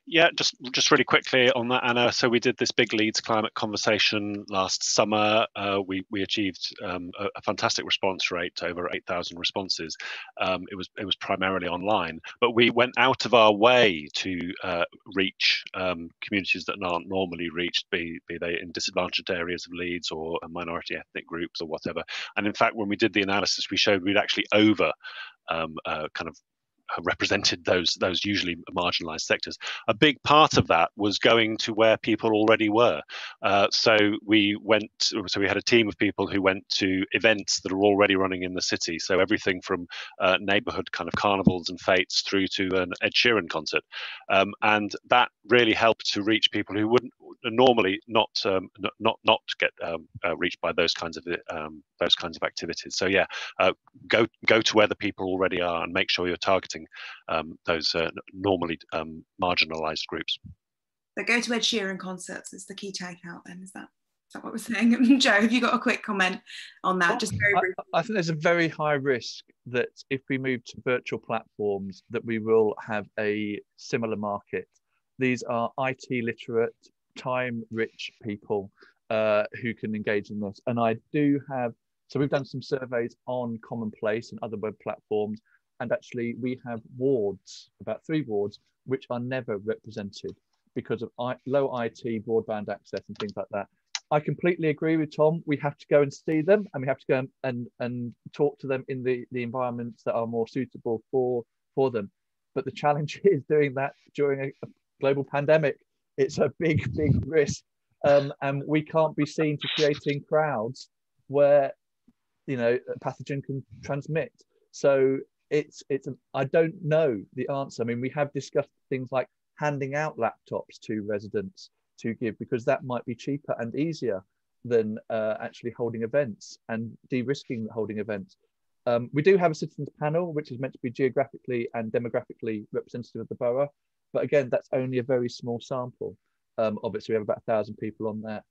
[SPEAKER 2] Yeah, just really quickly on that, Anna. So we did this big Leeds climate conversation last summer. We achieved a fantastic response rate, over 8,000 responses. It was primarily online, but we went out of our way to reach communities that aren't normally reached, be they in disadvantaged areas of Leeds or minority ethnic groups or whatever. And in fact, when we did the analysis, we showed we'd actually over kind of represented those usually marginalized sectors. A big part of that was going to where people already were. So we had a team of people who went to events that are already running in the city. So everything from neighborhood kind of carnivals and fetes through to an Ed Sheeran concert. And that really helped to reach people who wouldn't normally not get reached by those kinds of activities. So yeah, go to where the people already are and make sure you're targeting those normally marginalized groups.
[SPEAKER 1] So go to Ed Sheeran concerts is the key takeout then, is that what we're saying? Joe, have you got a quick comment on that? Just very briefly.
[SPEAKER 3] I think there's a very high risk that if we move to virtual platforms, that we will have a similar market. These are IT literate, time-rich people who can engage in this. And I do have, so we've done some surveys on Commonplace and other web platforms, and actually we have wards, about 3 wards, which are never represented because of low IT, broadband access and things like that. I completely agree with Tom. We have to go and see them, and we have to go and talk to them in the environments that are more suitable for them. But the challenge is doing that during a global pandemic. It's a big risk, and we can't be seen to creating crowds where, you know, a pathogen can transmit. So I don't know the answer. I mean, we have discussed things like handing out laptops to residents to give, because that might be cheaper and easier than actually holding events and de-risking holding events. We do have a citizens panel, which is meant to be geographically and demographically representative of the borough. But again, that's only a very small sample of it. So we have about 1,000 people on that,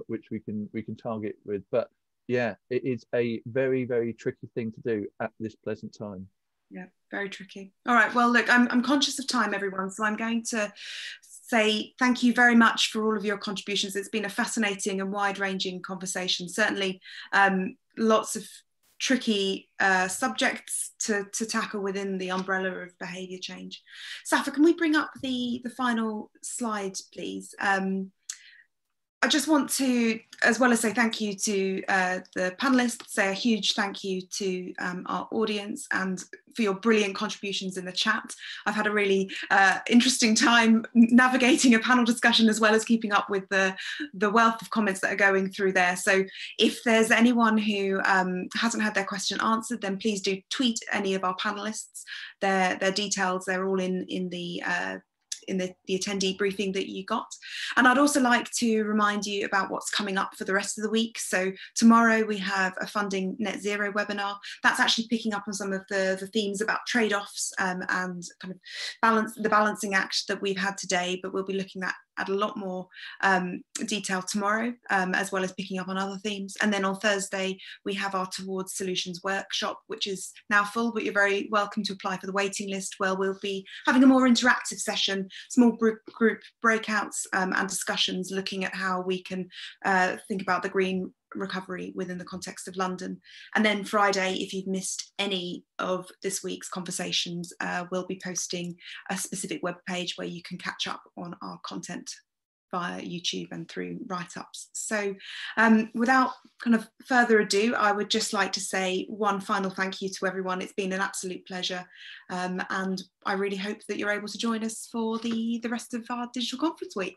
[SPEAKER 3] which we can target with. But yeah, it is a very, very tricky thing to do at this pleasant time.
[SPEAKER 1] Yeah, very tricky. All right, well, look, I'm conscious of time, everyone, so I'm going to say thank you very much for all of your contributions. It's been a fascinating and wide-ranging conversation. Certainly lots of tricky subjects to tackle within the umbrella of behaviour change. Safa, can we bring up the final slide, please? I just want to, as well as say thank you to the panellists, say a huge thank you to our audience and for your brilliant contributions in the chat. I've had a really interesting time navigating a panel discussion as well as keeping up with the wealth of comments that are going through there. So if there's anyone who hasn't had their question answered, then please do tweet any of our panellists. Their details, they're all in the attendee briefing that you got. And I'd also like to remind you about what's coming up for the rest of the week. So tomorrow we have a funding net zero webinar. That's actually picking up on some of the themes about trade-offs and kind of the balancing act that we've had today, but we'll be looking at a lot more detail tomorrow, as well as picking up on other themes. And then on Thursday, we have our Towards Solutions workshop, which is now full, but you're very welcome to apply for the waiting list, where we'll be having a more interactive session, small group breakouts and discussions looking at how we can think about the green recovery within the context of London. And then Friday, if you've missed any of this week's conversations, we'll be posting a specific web page where you can catch up on our content via YouTube and through write-ups. So without kind of further ado, I would just like to say one final thank you to everyone. It's been an absolute pleasure, and I really hope that you're able to join us for the rest of our digital conference week.